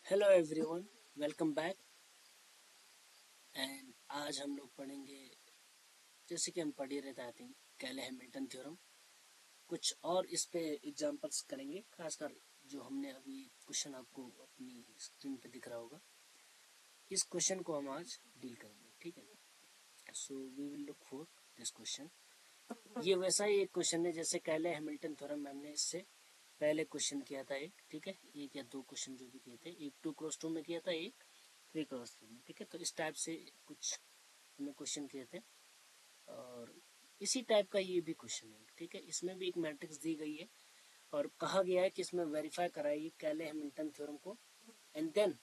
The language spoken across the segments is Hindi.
Hello everyone, welcome back. And आज हम लोग पढ़ेंगे, जैसे कि हम पढ़ ही रहे थे, आई थिंक कैले हैमिल्टन थ्योरम। कुछ और इस पे एग्जांपल्स करेंगे, खासकर जो हमने अभी क्वेश्चन आपको अपनी स्क्रीन पे दिख रहा होगा, इस क्वेश्चन को हम आज डील करेंगे। ठीक है, so we will look for this question. ये वैसा ही एक क्वेश्चन है जैसे कैले हैमिल्टन थ्योरम हमने इससे पहले क्वेश्चन किया था एक। ठीक है, एक या दो क्वेश्चन जो भी किए थे, एक 2x2 में किया था, एक 3x3 में। ठीक है, तो इस टाइप से कुछ हमने क्वेश्चन किए थे और इसी टाइप का ये भी क्वेश्चन है। ठीक है, इसमें भी एक मैट्रिक्स दी गई है और कहा गया है कि इसमें वेरीफाई कराइए कैले हैमिल्टन थ्योरम को and then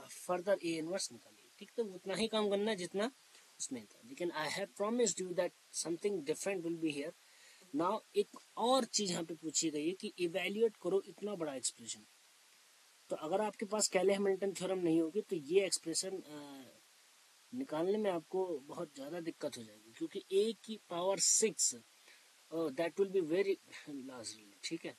further A inverse निकालिए। ठीक, तो उतना ही काम करना है जितना उसमें था, लेकिन I have promised you that something different will be here now. एक और चीज यहाँ पे पूछी गई है कि इवेल्युएट करो इतना बड़ा एक्सप्रेशन। तो अगर आपके पास कैले हैमिल्टन थ्योरम नहीं होगी तो ये एक्सप्रेशन निकालने में आपको बहुत ज़्यादा दिक्कत हो जाएगी, क्योंकि ए की power 6 that will be very large. ठीक है,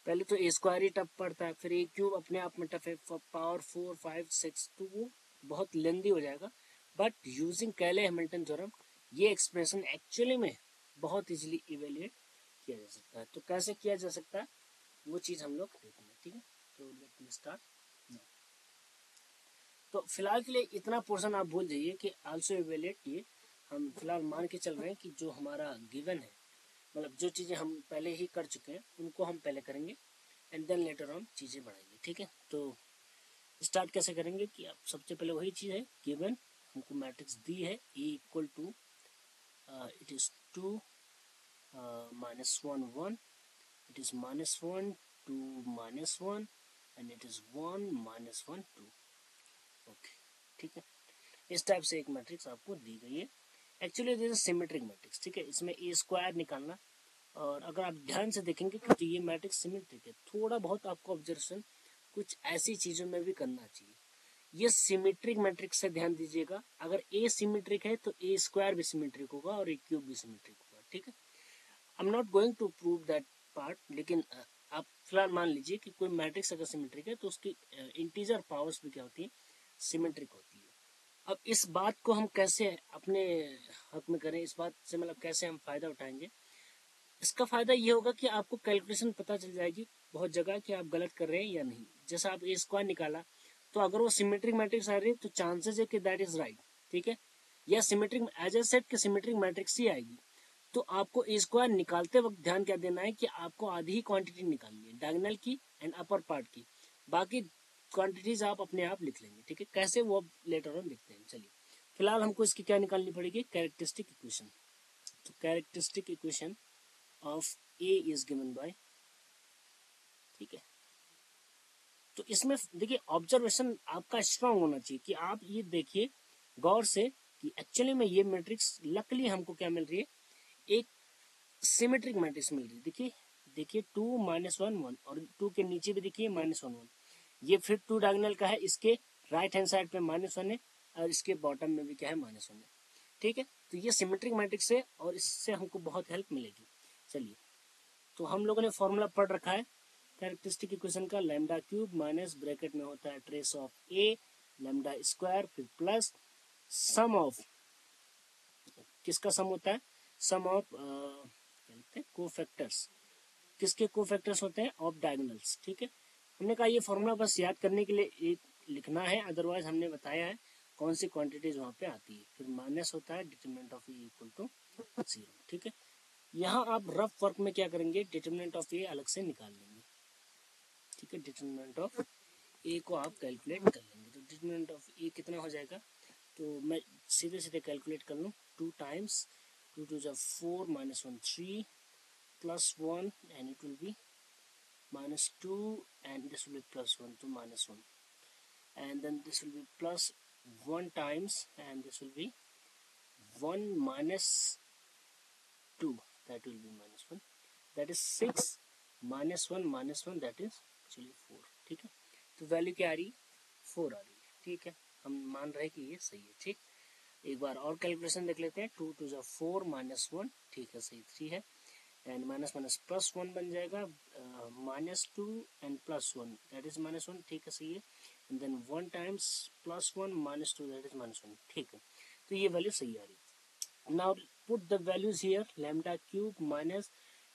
पहले तो ए स्क्वायर ही टफ पड़ता है, फिर ए क्यूब अपने आप में टफ है, पावर 4, 5, 6, तो वो बहुत लेंदी हो जाएगा। बट यूजिंग कैले हैमिल्टन थ्योरम ये एक्सप्रेशन एक्चुअली में बहुत इजीली इवेल्युएट किया जा सकता है। तो कैसे किया जा सकता है वो चीज़ हम लोग देखेंगे। ठीक है, तो लेट मी स्टार्ट। तो फिलहाल के लिए इतना पोर्शन आप भूल जाइए कि आल्सो इवेल्युएट ये हम फिलहाल मान के चल रहे हैं कि जो हमारा गिवन है, मतलब जो चीज़ें हम पहले ही कर चुके हैं उनको हम पहले करेंगे एंड देन लेटर ऑन चीज़ें बढ़ाएंगे। ठीक है, तो स्टार्ट कैसे करेंगे कि आप सबसे पहले वही चीज़ है, गिवन हमको मैट्रिक्स दी है A equal to it is 2 -1 1, it is -1 2 -1 and it is 1 -1 2। Okay, ठीक है, इस टाइप से एक मैट्रिक्स आपको दी गई है। Actually this is symmetric matrix. ठीक है, इसमें ए स्क्वायर निकालना, और अगर आप ध्यान से देखेंगे तो ये मैट्रिक्स सिमेट्रिक है। थोड़ा बहुत आपको ऑब्जर्वेशन कुछ ऐसी चीज़ों में भी करना चाहिए। ये सिमेट्रिक मैट्रिक्स से ध्यान दीजिएगा, अगर ए सिमेट्रिक है तो ए स्क्वायर भी सिमेट्रिक होगा और ए क्यूब भी सिमेट्रिक होगा। ठीक है, I am not going to prove that part, लेकिन आप फिलहाल मान लीजिए कि कोई मैट्रिक्स अगर सिमेट्रिक है तो उसकी इंटीजर पावर्स भी क्या होती है, सिमेट्रिक होती है। अब इस बात को हम कैसे अपने हक में करें, इस बात से मतलब कैसे हम फायदा उठाएंगे। इसका फायदा ये होगा कि आपको कैलकुलेशन पता चल जाएगी बहुत जगह कि आप गलत कर रहे हैं या नहीं। जैसा आप ए स्क्वायर निकाला, तो अगर वो सिमेट्रिक मैट्रिक्स आ रही है तो चांसेस है कि दैट इज राइट। ठीक है, या सिमेट्रिक एज ए सेट के सिमेट्रिक मैट्रिक्स ही आएगी, तो आपको ए स्क्वायर निकालते वक्त ध्यान क्या देना है कि आपको आधी ही क्वांटिटी निकालनी है, डायगोनल की एंड अपर पार्ट की, बाकी क्वांटिटीज आप अपने आप लिख लेंगे। ठीक है, कैसे वो लेटर ऑन लिखते हैं। चलिए, फिलहाल हमको इसकी क्या निकालनी पड़ेगी, कैरेक्टरिस्टिक इक्वेशन। तो characteristic equation of A is given by, ठीक है, तो इसमें देखिए ऑब्जर्वेशन आपका स्ट्रांग होना चाहिए कि आप ये देखिए गौर से कि एक्चुअली में ये मैट्रिक्स लकली हमको क्या मिल रही है, एक सिमेट्रिक मैट्रिक्स मिल रही है। देखिए देखिए 2 -1 1 और 2 के नीचे भी देखिए -1 1, ये फिर 2 डायगोनल का है, इसके राइट हैंड साइड पे -1 है और इसके बॉटम में भी क्या है, -1 है। ठीक है, तो ये सिमेट्रिक मैट्रिक्स है और इससे हमको बहुत हेल्प मिलेगी। चलिए, तो हम लोगों ने फॉर्मूला पढ़ रखा है कैरेक्टरिस्टिक इक्वेशन का, लैम्डा क्यूब माइनस ब्रैकेट में होता है trace of A lambda square, फिर प्लस सम ऑफ, किसका सम होता है, सम ऑफ कोफैक्टर्स, किसके कोफैक्टर्स होते हैं, ऑफ डायगोनल्स। ठीक है, हमने कहा ये फॉर्मूला बस याद करने के लिए एक लिखना है, अदरवाइज हमने बताया है कौन सी क्वांटिटीज वहाँ पे आती है। फिर माइनस होता है determinant of A equal to 0। ठीक है, यहाँ आप रफ वर्क में क्या करेंगे, डिटरमिनेंट ऑफ ए अलग से निकाल लेंगे। ठीक है, डिटरमिनेंट ऑफ ए को आप कैलकुलेट कर लेंगे, तो डिटरमिनेंट ऑफ ए कितना हो जाएगा, तो मैं सीधे सीधे कैलकुलेट कर लूँ, 2 times 2 2 4 -1 3 +1 and it will be -2 and this will be +1 to -1, and then this will be +1 times and this will be 1 -2, that will be -1, that is 6 -1 -1 that is actually 4। ठीक है, तो वैल्यू क्या आ रही, 4 आ रही है। ठीक है, हम मान रहे हैं कि ये सही है। ठीक, एक बार और कैलकुलेशन देख लेते हैं, 2 2 4 -1, ठीक है, सही 3 है, and minus minus plus one बन जाएगा, -2 एंड +1 दैट इज -1, ठीक है सही है। And then 1 times +1 -2 that is -1, ठीक है। तो ये वैल्यू सही आ रही है। Now put the values here, lambda cube minus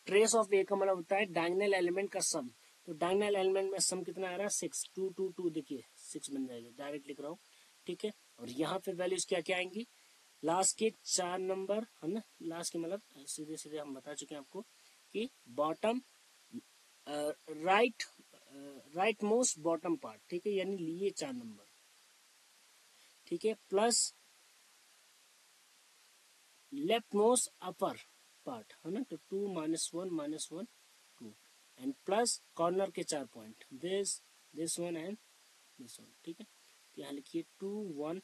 trace of A का मतलब होता है डायगोनल एलिमेंट का सम। तो डायगोनल एलिमेंट में सम कितना आ रहा है 6, 2 2 2 देखिए 6 बन जाएगा, डायरेक्ट लिख रहा हूँ, ठीक है। और यहाँ पे वैल्यूज क्या क्या आएंगी, लास्ट के 4 नंबर है ना, लास्ट के मतलब सीधे सीधे हम बता चुके हैं आपको कि bottom right most bottom part, ठीक है, यानी लिए 4 नंबर, ठीक है, plus left most upper part है ना, तो 2 -1 2 एंड प्लस कॉर्नर के 4 point, this one and this one, ठीक है। तो यहाँ लिखिए 2 1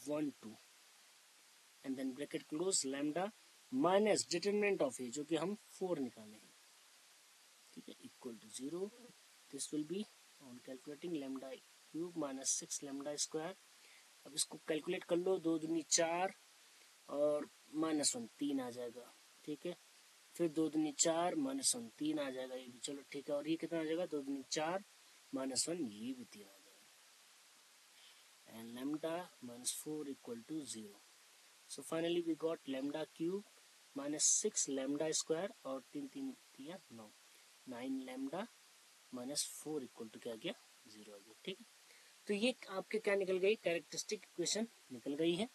1 2 and then bracket close, lambda minus determinant of A जो कि हम 4 निकाले हैं, ठीक है, equal to 0। This will be on calculating lambda cube minus 6 lambda square. अब इसको कैलकुलेट कर लो, 2 दूनी 4 और -1 3 आ जाएगा, ठीक है। फिर 2 दूनी 4 -1 3 आ जाएगा, ये भी चलो ठीक है। और ये कितना आ जाएगा, 2 दूनी 4 -1 ये भी 3 आ जाएगा। And lambda -4 equal to 0। So finally we got lambda cube -6 lambda square और 3 3 दिया 9 लैम्डा -4 इक्वल टू क्या गया 0 आ गया, ठीक है। तो ये आपके क्या निकल गई, कैरेक्टरिस्टिक इक्वेशन निकल गई है।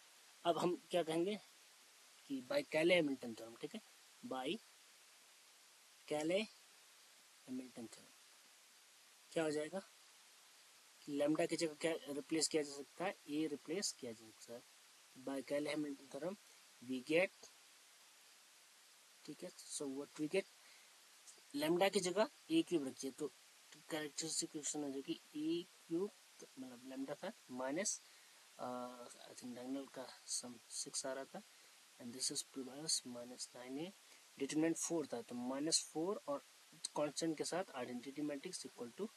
अब हम क्या कहेंगे कि बाय कैले हैमिल्टन थ्योरम, ठीक है, बाय कैले हैमिल्टन थ्योरम क्या हो जाएगा कि लैम्डा की जगह क्या रिप्लेस किया जा सकता है, ए रिप्लेस किया जा सकता है बाय कैले हैमिल्टन थ्योरम वी गेट, ठीक है। So what we get, lambda की जगह ए क्यूब रखिए तो कैरेक्टरिस्टिक इक्वेशन हो जाएगी ए क्यूब, मतलब लैम्डा था माइनस आई थिंक डायगोनल का सम 6 आ रहा था and this is plus -9a, determinant 4 था तो -4 और कांस्टेंट के साथ आइडेंटिटी मैट्रिक्स इक्वल टू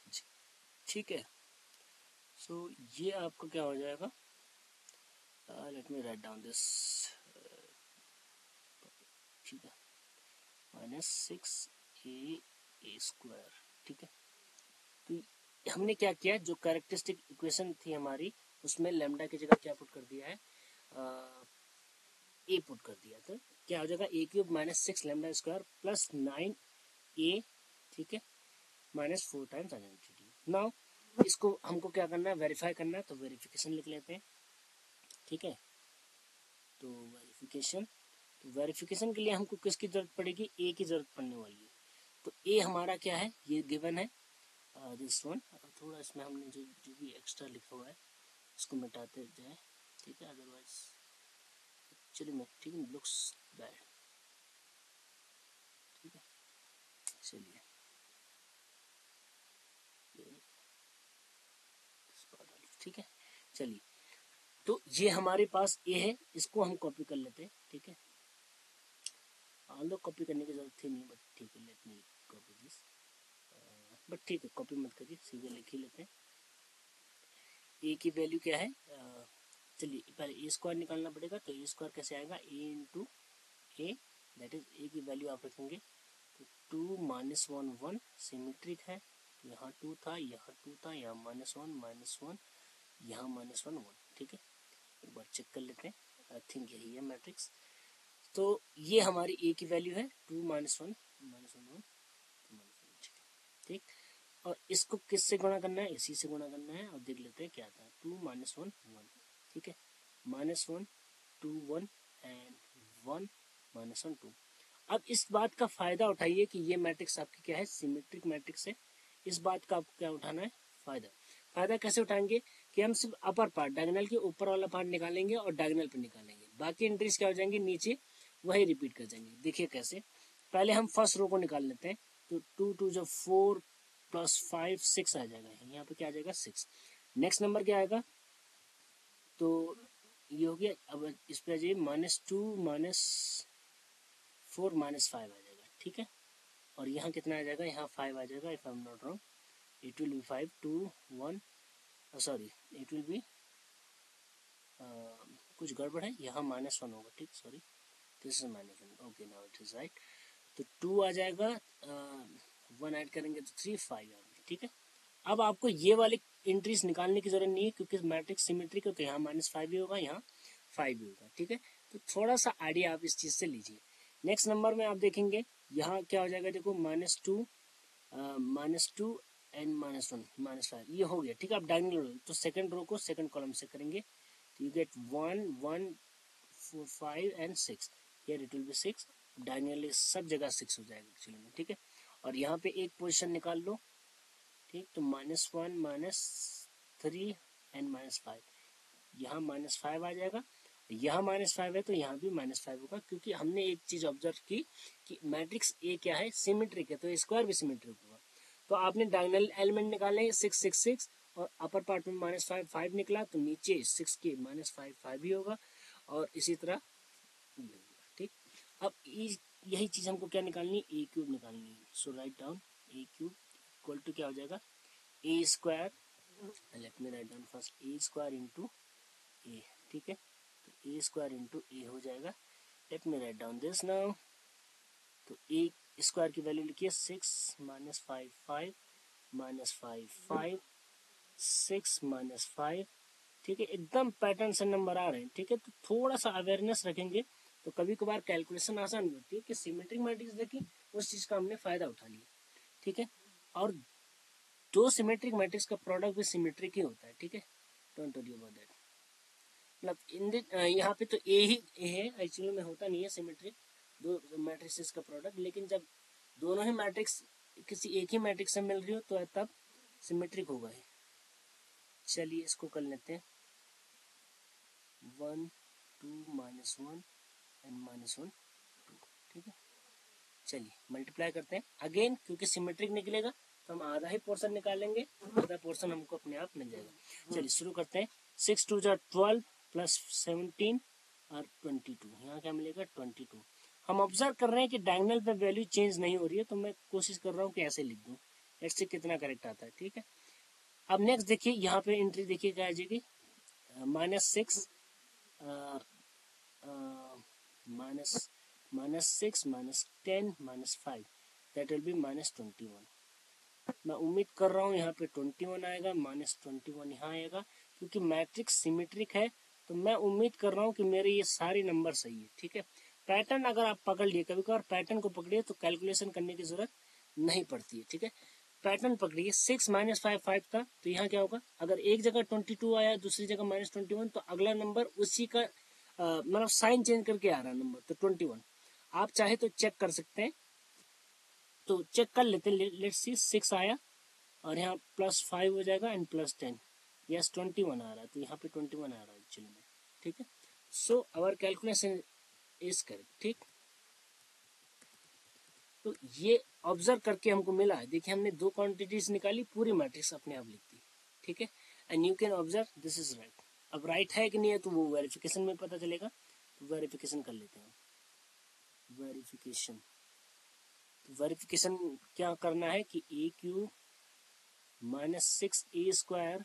जी, ठीक है। सो ये आपका क्या हो जाएगा, let me write down this, ठीक है, -6a² ठीक है। तो हमने क्या किया, जो कैरेक्टरिस्टिक इक्वेशन थी हमारी उसमें लैम्डा की जगह क्या पुट कर दिया है, ए पुट कर दिया, तो क्या हो जाएगा A cube -6 lambda square plus 9a, ठीक है, -4 टाइम्स आइडेंटिटी। नाउ इसको हमको क्या करना है, वेरीफाई करना है, तो वेरिफिकेशन लिख लेते हैं, ठीक है। तो वेरिफिकेशन के लिए हमको किसकी जरूरत पड़ेगी, ए की जरूरत पड़ने वाली है। तो ए हमारा क्या है, ये गिवन है दिस वन। थोड़ा इसमें हमने जो भी एक्स्ट्रा लिखा हुआ है उसको मिटाते जाए, ठीक है, otherwise actually mathing looks bad, ठीक है। चलिए ठीक है, चलिए तो ये हमारे पास ए है, इसको हम कॉपी कर लेते हैं, ठीक है। आलो कॉपी करने की जरूरत थी नहीं, बट ठीक है, let me copy this, but ठीक है कॉपी मत करिए, सीधे लिख ही लेते हैं। ए की वैल्यू क्या है, चलिए पहले ए स्क्वायर निकालना पड़ेगा, तो ए स्क्वायर कैसे आएगा, A into A, that is A की वैल्यू आप रखेंगे तो 2 -1 1 सिमेट्रिक है, यहाँ 2 था, यहाँ 2 था, यहाँ -1 यहाँ -1 1, ठीक है। एक बार चेक कर लेते हैं, आई थिंक यही है मैट्रिक्स। तो ये हमारी ए की वैल्यू है 2 -1 -1 ठीक। और इसको किससे गुणा करना है, इसी से गुणा करना है, और देख लेते हैं क्या था, 2 -1 1, ठीक है, -1 2 1 एंड 1 -1 2। अब इस बात का फायदा उठाइए कि ये मैट्रिक्स आपकी क्या है, सिमेट्रिक मैट्रिक्स है। इस बात का आपको क्या उठाना है, फायदा कैसे उठाएंगे कि हम सिर्फ अपर पार्ट डायगोनल के ऊपर वाला पार्ट निकालेंगे और डायगोनल पे निकालेंगे, बाकी एंट्रीज क्या हो जाएंगी नीचे वही रिपीट कर जाएंगे। देखिए कैसे, पहले हम फर्स्ट रो को निकाल लेते हैं, तो 2 2 जो 4 + 5 6 आ जाएगा, यहाँ पे क्या आ जाएगा 6। नेक्स्ट नंबर क्या आएगा, तो ये हो गया। अब इस पे आ जाइए -2 -4 -5 आ जाएगा, ठीक है। और यहाँ कितना आ जाएगा, यहाँ 5 आ जाएगा, if I am not wrong it will be 5 2 1, sorry it will be कुछ गड़बड़ है, यहाँ -1 होगा, ठीक, sorry this is -1, okay now it is right. तो 2 आ जाएगा, 1 ऐड करेंगे तो 3, 5 आ गया। ठीक है, अब आपको ये वाली एंट्रीज निकालने की जरूरत नहीं है क्योंकि मैट्रिक्स सिमेट्री, क्योंकि यहाँ -5 भी होगा, यहाँ 5 भी होगा। ठीक है, तो थोड़ा सा आइडिया आप इस चीज़ से लीजिए। नेक्स्ट नंबर में आप देखेंगे यहाँ क्या हो जाएगा, देखो -2 एंड -1 -5 ये हो गया। ठीक है, आप डायगोनल रो, तो सेकंड रो को सेकंड कॉलम से करेंगे तो you get 1 1 4 5 and 6, here it will be 6, diagonally सब जगह 6 हो जाएगा एक्चुअली में। ठीक है, और यहाँ पे एक पोजीशन निकाल लो। ठीक, तो -1 -3 एंड -5, यहाँ -5 आ जाएगा, यहाँ -5 है तो यहाँ भी -5 होगा, क्योंकि हमने एक चीज ऑब्जर्व की कि मैट्रिक्स ए क्या है, सिमेट्रिक है, तो स्क्वायर भी सिमेट्रिक होगा। तो आपने डायगोनल एलिमेंट निकाले 6 6 6 और अपर पार्ट में -5 5 निकला, तो नीचे 6 के -5 5 भी होगा और इसी तरह। ठीक, अब यही चीज हमको क्या निकालनी है, ए क्यूब निकालनी है। So write down A cube equal to क्या हो जाएगा, A square, let me write down first, A square into A. ठीक है, तो ए स्क्वायर इंटू ए हो जाएगा। Let me write down this now, तो ए स्क्वायर की वैल्यू लिखिए 6 -5 5 -5 5 6 -5। ठीक है, एकदम पैटर्न से नंबर आ रहे हैं। ठीक है, तो थोड़ा सा अवेयरनेस रखेंगे तो कभी कभार कैलकुलेशन आसान होती है कि सिमेट्रिक मैट्रिक्स देखिए उस चीज़ का हमने फायदा उठा लिया। ठीक है, और दो सिमेट्रिक मैट्रिक्स का प्रोडक्ट भी सिमेट्रिक ही होता है। ठीक है, डोंट वरी अबाउट दैट। मतलब यहाँ पे तो ए ही ए है, एक्चुअली में होता नहीं है सिमेट्रिक दो मैट्रिक्स का प्रोडक्ट, लेकिन जब दोनों ही मैट्रिक्स किसी एक ही मैट्रिक्स से मिल रही हो तो तब सिमेट्रिक होगा ही। चलिए इसको कर लेते हैं, 1 2 -1 एंड -1 2। ठीक है, चलिए मल्टीप्लाई करते हैं अगेन, क्योंकि सिमेट्रिक निकलेगा तो हम आधा ही पोर्शन निकालेंगे, आधा पोर्शन हमको अपने आप मिल जाएगा। चलिए शुरू करते हैं, 6 2 12 प्लस 17 और 22, यहाँ क्या मिलेगा 22। हम ऑब्जर्व कर रहे हैं कि डायगोनल पे वैल्यू चेंज नहीं हो रही है, तो मैं कोशिश कर रहा हूँ कि ऐसे लिख दूँ, लेट्स सी कितना करेक्ट आता है। ठीक है, अब नेक्स्ट देखिए, यहाँ पे एंट्री देखिए क्या आ जाएगी, -6 -6 -10 -5, दैट विल बी -21। मैं उम्मीद कर रहा हूँ यहाँ पे 21 आएगा, -21 यहाँ आएगा, क्योंकि मैट्रिक्स सिमेट्रिक है, तो मैं उम्मीद कर रहा हूँ कि मेरे ये सारे नंबर सही है। ठीक है, पैटर्न अगर आप पकड़ लिए, कभी कभार पैटर्न को पकड़िए तो कैलकुलेशन करने की जरूरत नहीं पड़ती है। ठीक है, पैटर्न पकड़िए, 6 -5 5 था, तो यहाँ क्या होगा, अगर एक जगह 22 आया दूसरी जगह -21, तो अगला नंबर उसी का मतलब साइन चेंज करके आ रहा है नंबर, तो 21। आप चाहे तो चेक कर सकते हैं, तो चेक कर लेते हैं, लेट्स सी 6 आया और यहाँ +5 हो जाएगा एंड +10, यस 21 आ रहा है, तो यहाँ पे 21 आ रहा है एक्चुअली में। ठीक है, so our calculation is correct. ठीक, तो ये ऑब्जर्व करके हमको मिला है, देखिए हमने दो क्वांटिटीज निकाली, पूरी मैट्रिक्स अपने आप लिखती। ठीक है, and you can observe this is right. अब राइट है कि नहीं है तो वो वेरिफिकेशन में पता चलेगा, तो वेरिफिकेशन कर लेते हैं। वेरिफिकेशन, वेरिफिकेशन क्या करना है कि A cube -6a²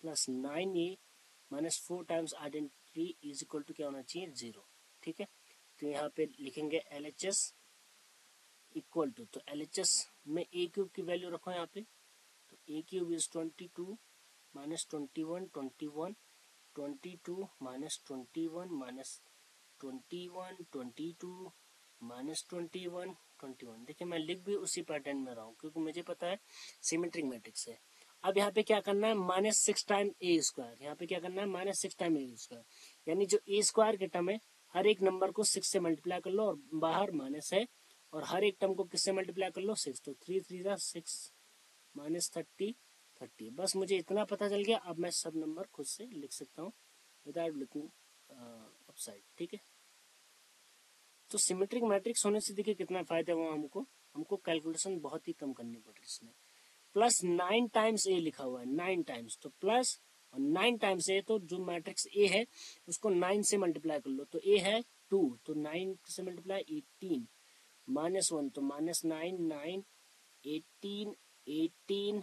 plus 9a -4 times identity is equal to क्या होना चाहिए, 0। ठीक है, तो यहाँ पे लिखेंगे LHS इक्वल टू, तो LHS में ए क्यूब की वैल्यू रखो यहाँ पे, तो ए क्यूब इज 22 -21 21 22 -21 -21 22 -21 21। देखिए मैं लिख भी उसी पैटर्न में रहा हूँ क्योंकि मुझे पता है सिमेट्रिक मैट्रिक्स है। अब यहाँ पे क्या करना है, -6 टाइम a², यहाँ पे क्या करना है, -6 टाइम a², यानी जो a² के टर्म है हर एक नंबर को 6 से मल्टीप्लाई कर लो और बाहर माइनस है, और हर एक टर्म को किससे मल्टीप्लाई कर लो, 6, तो 3 3 6 -30 30। बस मुझे इतना पता चल गया, अब मैं सब नंबर खुद से लिख सकता हूँ विदाउट लुकिंग अपसाइड। ठीक है, तो सिमेट्रिक मैट्रिक्स होने से देखिए कितना फायदा हुआ हमको कैलकुलेशन बहुत ही कम करनी पड़ रही है इसमें। +9 टाइम्स ए लिखा हुआ है, 9 टाइम्स, तो प्लस और 9 टाइम्स ए, तो जो मैट्रिक्स ए है उसको 9 से मल्टीप्लाई कर लो, तो ए है 2, तो 9 से मल्टीप्लाई 18 -1, तो -9 9 18 18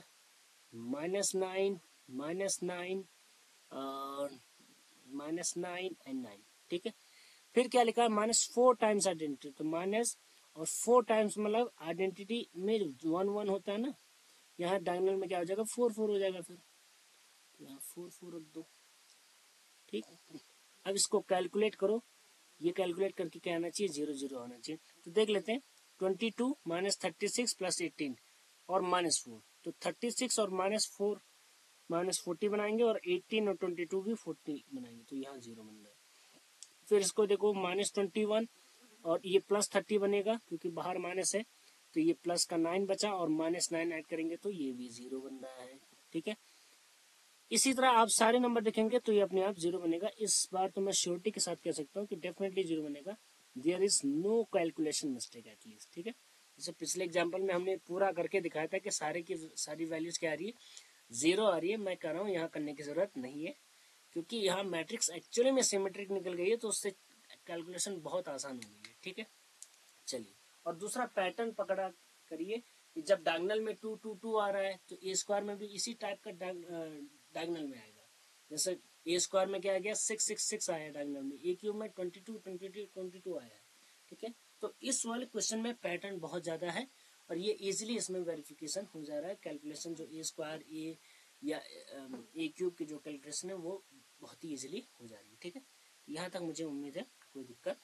-9 -9 -9 एंड 9। ठीक है, फिर क्या लिखा है, -4 टाइम्स आइडेंटिटी, तो माइनस और 4 टाइम्स मतलब आइडेंटिटी में 1 1 होता है ना, यहाँ डायगोनल में क्या हो जाएगा 4 4 हो जाएगा, फिर यहाँ 4 4 रख दो। ठीक, अब इसको कैलकुलेट करो, ये कैलकुलेट करके क्या आना चाहिए 0 0 आना चाहिए। तो देख लेते हैं 22 माइनस 36 प्लस 18 और -4, तो 36 और -4 -40 बनाएंगे और 18 और 22 भी 40 बनाएंगे, तो यहाँ 0 बन रहा है। फिर इसको देखो -21 और ये +30 बनेगा क्योंकि बाहर माइनस है, तो ये प्लस का 9 बचा और -9 ऐड करेंगे तो ये भी 0 बन रहा है। ठीक है, इसी तरह आप सारे नंबर देखेंगे तो ये अपने आप 0 बनेगा। इस बार तो मैं श्योरिटी के साथ कह सकता हूँ कि डेफिनेटली 0 बनेगा। There is no calculation mistake at least. ठीक है, जैसे पिछले एग्जाम्पल में हमने पूरा करके दिखाया था कि सारे की सारी वैल्यूज क्या आ रही है 0 आ रही है। मैं कह रहा हूँ यहाँ करने की जरूरत नहीं है क्योंकि यहाँ मैट्रिक्स एक्चुअली में सिमेट्रिक निकल गई है, तो उससे कैलकुलेशन बहुत आसान हो गई है। ठीक है, चलिए और दूसरा पैटर्न पकड़ा करिए कि जब डायगोनल में 2 2 2 आ रहा है तो ए स्क्वायर में भी इसी टाइप का डायगोनल में आएगा। जैसे ए स्क्वायर में क्या आ गया 6 6 6 आया डायगोनल में, ए क्यूब में 22 22 22 आया। ठीक है, तो इस वाले क्वेश्चन में पैटर्न बहुत ज़्यादा है और ये इजीली इसमें वेरिफिकेशन हो जा रहा है। कैलकुलेशन जो ए स्क्वायर ए या ए क्यूब की जो कैलकुलेशन है वो बहुत ही ईजिली हो जा रही है। ठीक है, यहाँ तक मुझे उम्मीद है कोई दिक्कत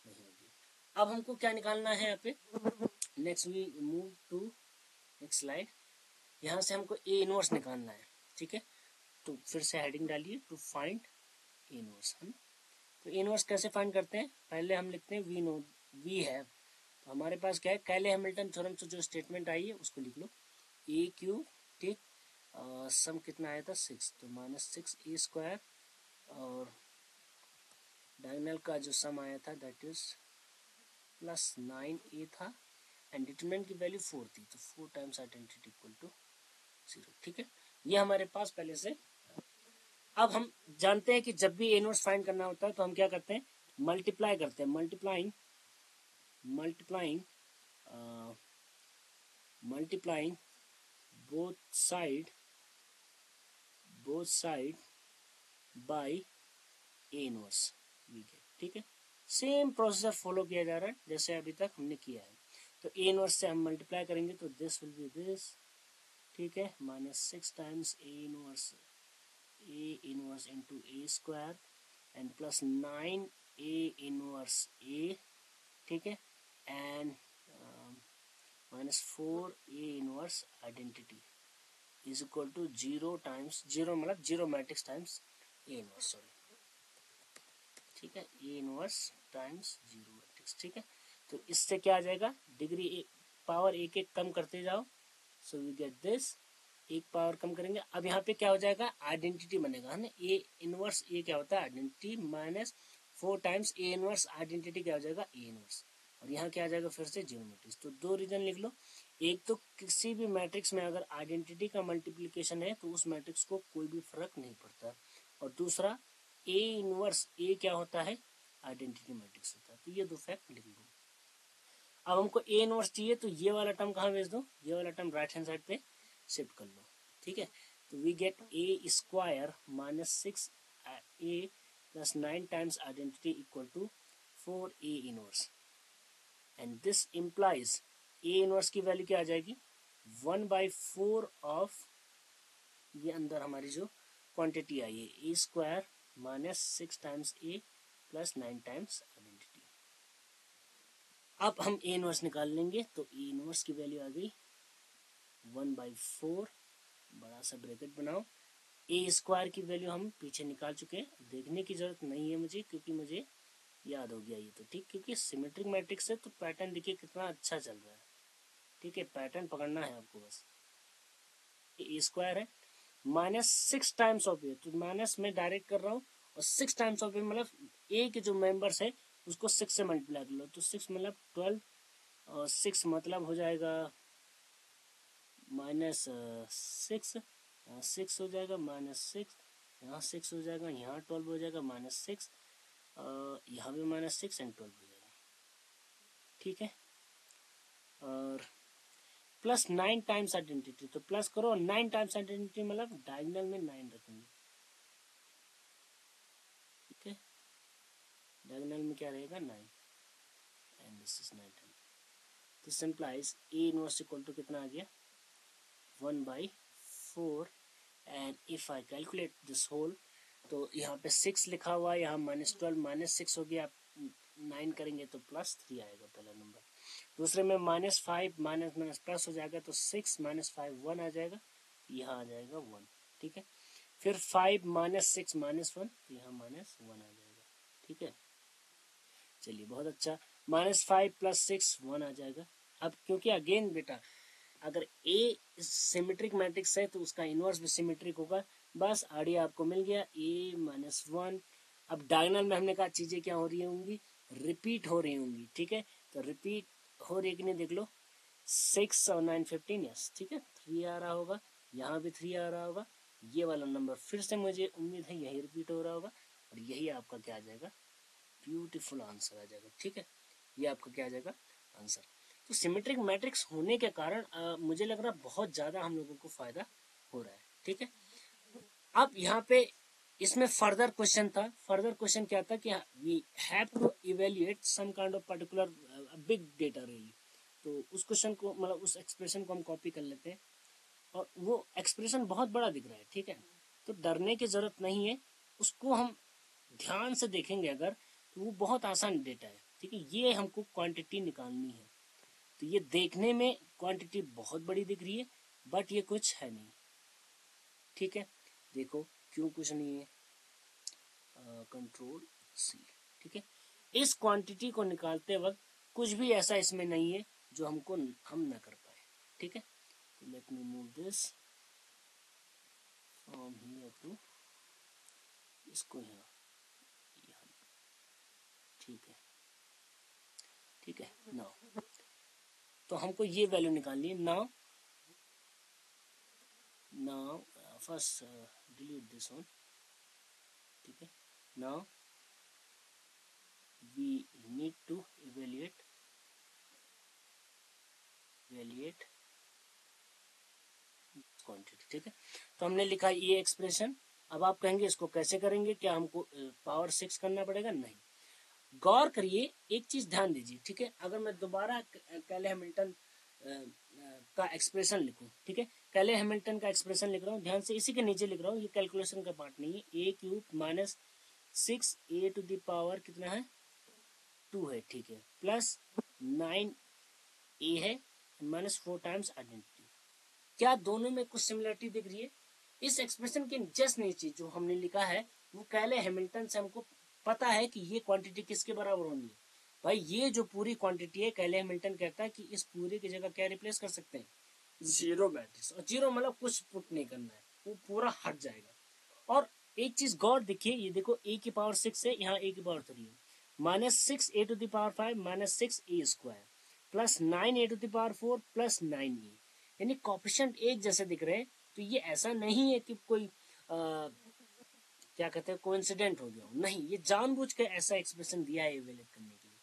नहीं होगी। अब हमको क्या निकालना है यहाँ पे, next we move to next slide. यहाँ से हमको ए इनवर्स निकालना है। ठीक है, तो फिर से हेडिंग डालिए टू फाइंड ए इनवर्स, है ना। तो ए इनवर्स कैसे फाइंड करते हैं, पहले हम लिखते हैं वी नो वी हैव। तो हमारे पास क्या है, कैले हैमिल्टन थ्योरम से जो स्टेटमेंट आई है उसको लिख लो, ए क्यू। ठीक, सम कितना आया था 6, तो -6 ए स्क्वायर और डायगोनल का जो सम आया था दैट इज +9 ए था एंड डिटरमिनेंट की वैल्यू 4 थी, तो 4 टाइम्स आइडेंटिटी इक्वल टू 0। ठीक है, ये हमारे पास पहले से। अब हम जानते हैं कि जब भी ए इनवर्स फाइंड करना होता है तो हम क्या करते हैं, मल्टीप्लाई करते हैं, multiplying both side by A inverse we get. ठीक है, सेम प्रोसेसर फॉलो किया जा रहा है जैसे अभी तक हमने किया है। तो ए इनवर्स से हम मल्टीप्लाई करेंगे तो दिस विल बी दिस। ठीक है, -6 times A inverse into A square and +9 A inverse A. ठीक है, and -4 A inverse identity is equal to 0 times 0 मतलब 0 matrix times A inverse, sorry. ठीक है, ए इनवर्स टाइम्स 0 मैट्रिक्स। ठीक है, तो इससे क्या आ जाएगा, डिग्री पावर एक एक कम करते जाओ, सो वी गेट दिस। एक पावर कम करेंगे, अब यहाँ पे क्या हो जाएगा आइडेंटिटी बनेगा, है ना। ए इनवर्स ए क्या होता है identity, -4 times A inverse identity क्या हो जाएगा ए इनवर्स, और यहाँ क्या आ जाएगा फिर से 0 मैट्रिक्स। तो 2 रीजन लिख लो, एक तो किसी भी मैट्रिक्स में अगर आइडेंटिटी का मल्टीप्लिकेशन है तो उस मैट्रिक्स को कोई भी फर्क नहीं पड़ता, और दूसरा ए इनवर्स ए क्या होता है आइडेंटिटी मैट्रिक्स होता है। तो ये 2 फैक्ट लिख लो। अब हमको ए इनवर्स चाहिए तो ये वाला टर्म कहाँ भेज दो, ये वाला टर्म राइट हैंड साइड पे शिफ्ट कर लो। ठीक है, तो we get A square -6 A +9 times identity equal to 4 A inverse, and this implies A inverse की वैल्यू क्या आ जाएगी 1/4 ऑफ ये अंदर हमारी जो क्वांटिटी आई है ए स्क्वायर -6 टाइम्स ए +9 टाइम्स आइडेंटिटी। अब हम ए इनवर्स निकाल लेंगे, तो ए इनवर्स की वैल्यू आ गई 1/4, बड़ा सा ब्रैकेट बनाओ। ए स्क्वायर की वैल्यू हम पीछे निकाल चुके हैं, देखने की जरूरत नहीं है मुझे क्योंकि मुझे याद हो गया ये तो। ठीक, क्योंकि सिमेट्रिक मैट्रिक्स है तो पैटर्न देखिए कितना अच्छा चल रहा है। ठीक है, पैटर्न पकड़ना है आपको बस। ए स्क्वायर है -6 टाइम्स ऑफ ए, तो माइनस में डायरेक्ट कर रहा हूँ, और 6 टाइम्स ऑफ ए मतलब ए के जो मेंबर्स है उसको 6 से मल्टीप्लाई कर लो, तो 6 मतलब 12 और 6 मतलब हो जाएगा -6, 6 हो जाएगा -6, यहाँ 6 हो जाएगा, यहाँ 12 हो जाएगा -6, यहाँ भी -6 एंड 12 हो जाएगा। ठीक है, और +9 टाइम्स आइडेंटिटी, तो प्लस करो, 9 टाइम्स आइडेंटिटी मतलब डायगोनल में 9 रखेंगे। ठीक है, डायगोनल में क्या रहेगा 9 and this is 9 times. This implies A inverse equal to कितना आ गया 1/4 and if I calculate this whole तो यहाँ पे 6 लिखा हुआ है, यहाँ -12 -6 हो गया, आप 9 करेंगे तो +3 आएगा पहला नंबर। दूसरे में -5 माइनस प्लस हो जाएगा तो 6 -5 1 आ जाएगा, यहाँ आ जाएगा 1। ठीक है, फिर 5 -6 -1 तो यहाँ -1 आ जाएगा। ठीक है, चलिए बहुत अच्छा, -5 + 6 1 आ जाएगा। अब क्योंकि अगेन बेटा अगर ए सिमेट्रिक मैट्रिक्स है तो उसका इनवर्स भी सिमेट्रिक होगा। बस आइडिया आपको मिल गया, a -1। अब डायगोनल में हमने कहा चीजें क्या हो रही होंगी, रिपीट हो रही होंगी। ठीक है, तो रिपीट हो रही है कि नहीं देख लो, 6 और 9 15, यस। ठीक है, 3 आ रहा होगा, यहाँ भी 3 आ रहा होगा, ये वाला नंबर फिर से मुझे उम्मीद है यही रिपीट हो रहा होगा और यही आपका क्या आ जाएगा, ब्यूटीफुल आंसर आ जाएगा। ठीक है, ये आपका क्या आ जाएगा आंसर। तो सिमेट्रिक मैट्रिक्स होने के कारण मुझे लग रहा है बहुत ज़्यादा हम लोगों को फायदा हो रहा है। ठीक है, अब यहाँ पे इसमें फर्दर क्वेश्चन था। फर्दर क्वेश्चन क्या था कि we have to evaluate some kind of particular big data really. तो उस क्वेश्चन को मतलब उस एक्सप्रेशन को हम कॉपी कर लेते हैं और वो एक्सप्रेशन बहुत बड़ा दिख रहा है। ठीक है, तो डरने की जरूरत नहीं है, उसको हम ध्यान से देखेंगे अगर तो वो बहुत आसान डेटा है। ठीक है, ये हमको क्वांटिटी निकालनी है, तो ये देखने में क्वांटिटी बहुत बड़ी दिख रही है बट ये कुछ है नहीं। ठीक है, देखो क्यों कुछ नहीं है, कंट्रोल C। ठीक है, इस क्वांटिटी को निकालते वक्त कुछ भी ऐसा इसमें नहीं है जो हम ना कर पाए। ठीक है, तो let me move this from here to, इसको यहाँ। ठीक है, ठीक है, नाउ तो हमको ये वैल्यू निकालनी है। Now first delete this one. ठीक है, now we need to evaluate quantity. ठीक है, तो हमने लिखा ये एक्सप्रेशन। अब आप कहेंगे इसको कैसे करेंगे, क्या हमको पावर 6 करना पड़ेगा? नहीं, गौर करिए, एक चीज ध्यान दीजिए। ठीक है, अगर मैं दोबारा कैले हैमिल्टन का एक्सप्रेशन लिखूं, ठीक है, कैले हैमिल्टन का एक्सप्रेशन लिख रहा हूँ, ध्यान से इसी के नीचे लिख रहा हूँ, ये कैलकुलेशन का पार्ट नहीं है। a³ -6 a⁴ कितना है 2 है। ठीक है, प्लस 9a है -4 टाइम्स आइडेंटिटी। क्या दोनों में कुछ सिमिलरिटी दिख रही है? इस एक्सप्रेशन के जस्ट नीचे जो हमने लिखा है वो कैले हैमिल्टन से हमको पता है कि ये क्वांटिटी किसके बराबर होनी है। भाई ये जो पूरी क्वांटिटी है, कैले हैमिल्टन कहता है कि इस पूरे की जगह क्या रिप्लेस कर सकते हैं, जीरो मैट्रिक्स। और जीरो मतलब कुछ पुट नहीं करना है, वो पूरा हट जाएगा। और एक चीज गौर देखिए, ये देखो a⁴ है, यहाँ a⁴ है, -6 a⁵ -6a² plus 9 a⁴ plus 9a, यानी कोफिशिएंट एक जैसे दिख रहे हैं। तो ये ऐसा नहीं है कि कोई क्या कहते हैं कोइंसिडेंट हो गया, नहीं, ये जानबूझ के ऐसा एक्सप्रेशन दिया है इवेल्युएट करने के लिए।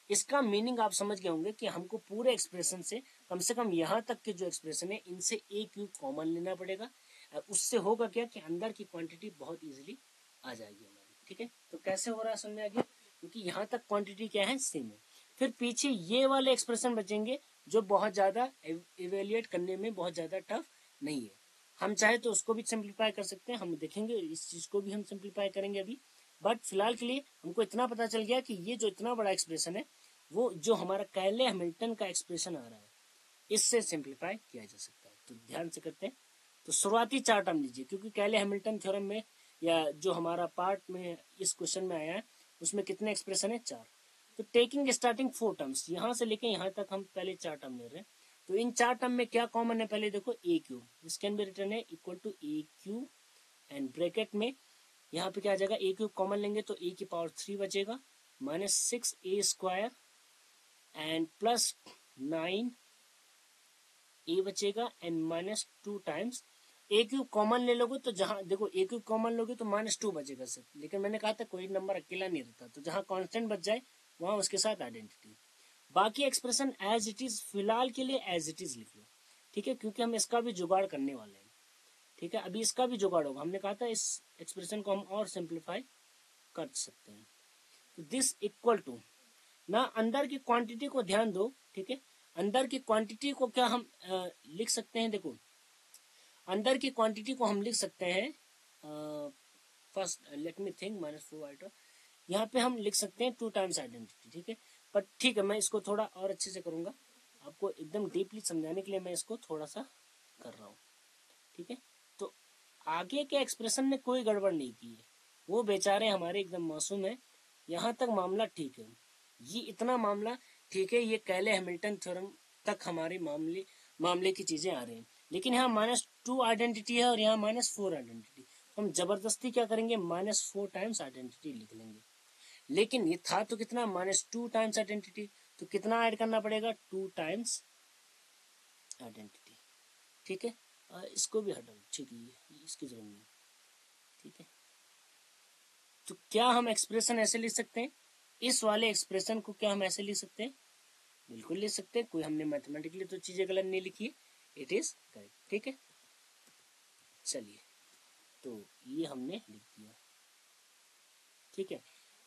इसका मीनिंग आप समझ गए होंगे कि हमको पूरे एक्सप्रेशन से कम यहाँ तक के जो एक्सप्रेशन है इनसे a³ कॉमन लेना पड़ेगा। उससे होगा क्या कि अंदर की क्वांटिटी बहुत इजीली आ जाएगी हमारी। ठीक है, तो कैसे हो रहा है समझ में आ गया, क्योंकि यहाँ तक क्वांटिटी क्या है सेम है। फिर पीछे ये वाले एक्सप्रेशन बचेंगे जो बहुत ज्यादा इवेल्युएट करने में बहुत ज्यादा टफ नहीं है। हम चाहे तो उसको भी सिंप्लीफाई कर सकते हैं, हम देखेंगे इस चीज को भी हम सिंप्लीफाई करेंगे अभी। बट फिलहाल के लिए हमको इतना पता चल गया कि ये जो इतना बड़ा एक्सप्रेशन है वो जो हमारा कैले हैमिल्टन का एक्सप्रेशन आ रहा है इससे सिंप्लीफाई किया जा सकता है। तो ध्यान से करते हैं। तो शुरुआती 4 टर्म लीजिए, क्योंकि कैले हैमिल्टन थ्योरम में या जो हमारा पार्ट में इस क्वेश्चन में आया है उसमें कितने एक्सप्रेशन है 4। तो टेकिंग स्टार्टिंग 4 टर्म्स, यहाँ से लेके यहाँ तक हम पहले 4 टर्म ले रहे हैं। तो इन 4 टर्म में क्या कॉमन है, पहले देखो a³, this can be written है equal to a³ and bracket में यहाँ पे क्या आ जाएगा, a³ कॉमन लेंगे तो a⁴ बचेगा -6a² एंड प्लस 9a बचेगा एंड -2 टाइम्स a³ कॉमन ले लोगे तो जहां देखो a³ कॉमन लोगे तो -2 बचेगा सर, लेकिन मैंने कहा था कोई नंबर अकेला नहीं रहता, तो जहां कांस्टेंट बच जाए वहां उसके साथ आइडेंटिटी। बाकी एक्सप्रेशन एज इट इज, फिलहाल के लिए एज इट इज लिख लो। ठीक है, क्योंकि हम इसका भी जुगाड़ करने वाले हैं। ठीक है, अभी इसका भी जुगाड़ होगा, हमने कहा था इस एक्सप्रेशन को हम और सिंप्लीफाई कर सकते हैं। तो दिस इक्वल टू ना, अंदर की क्वांटिटी को ध्यान दो। ठीक है, अंदर की क्वांटिटी को क्या हम लिख सकते हैं, देखो अंदर की क्वांटिटी को हम लिख सकते हैं, फर्स्ट लेट मी थिंक, -4 यहाँ पे हम लिख सकते हैं 2 टाइम्स आइडेंटिटी, ठीक है। पर ठीक है, मैं इसको थोड़ा और अच्छे से करूँगा, आपको एकदम डीपली समझाने के लिए मैं इसको थोड़ा सा कर रहा हूँ, ठीक है। तो आगे के एक्सप्रेशन में कोई गड़बड़ नहीं की है, वो बेचारे हमारे एकदम मासूम है, यहाँ तक मामला ठीक है, ये इतना मामला ठीक है, ये कैले हैमिल्टन थ्योरम तक हमारे मामले की चीज़ें आ रही हैं। लेकिन यहाँ -2 आइडेंटिटी है और यहाँ -4 आइडेंटिटी, हम जबरदस्ती क्या करेंगे, -4 टाइम्स आइडेंटिटी लिख लेंगे। लेकिन ये था तो कितना, -2 टाइम्स आइडेंटिटी, तो कितना ऐड करना पड़ेगा, 2 टाइम्स आइडेंटिटी, ठीक है। इसको भी हटाओ, ठीक है, इसकी जरूरत नहीं, ठीक है। तो क्या हम एक्सप्रेशन ऐसे लिख सकते हैं, इस वाले एक्सप्रेशन को क्या हम ऐसे लिख सकते हैं, बिल्कुल लिख सकते हैं, कोई हमने मैथमेटिकली तो चीजें गलत नहीं लिखी है, इट इज करेक्ट, ठीक है। चलिए, तो ये हमने लिख दिया, ठीक है।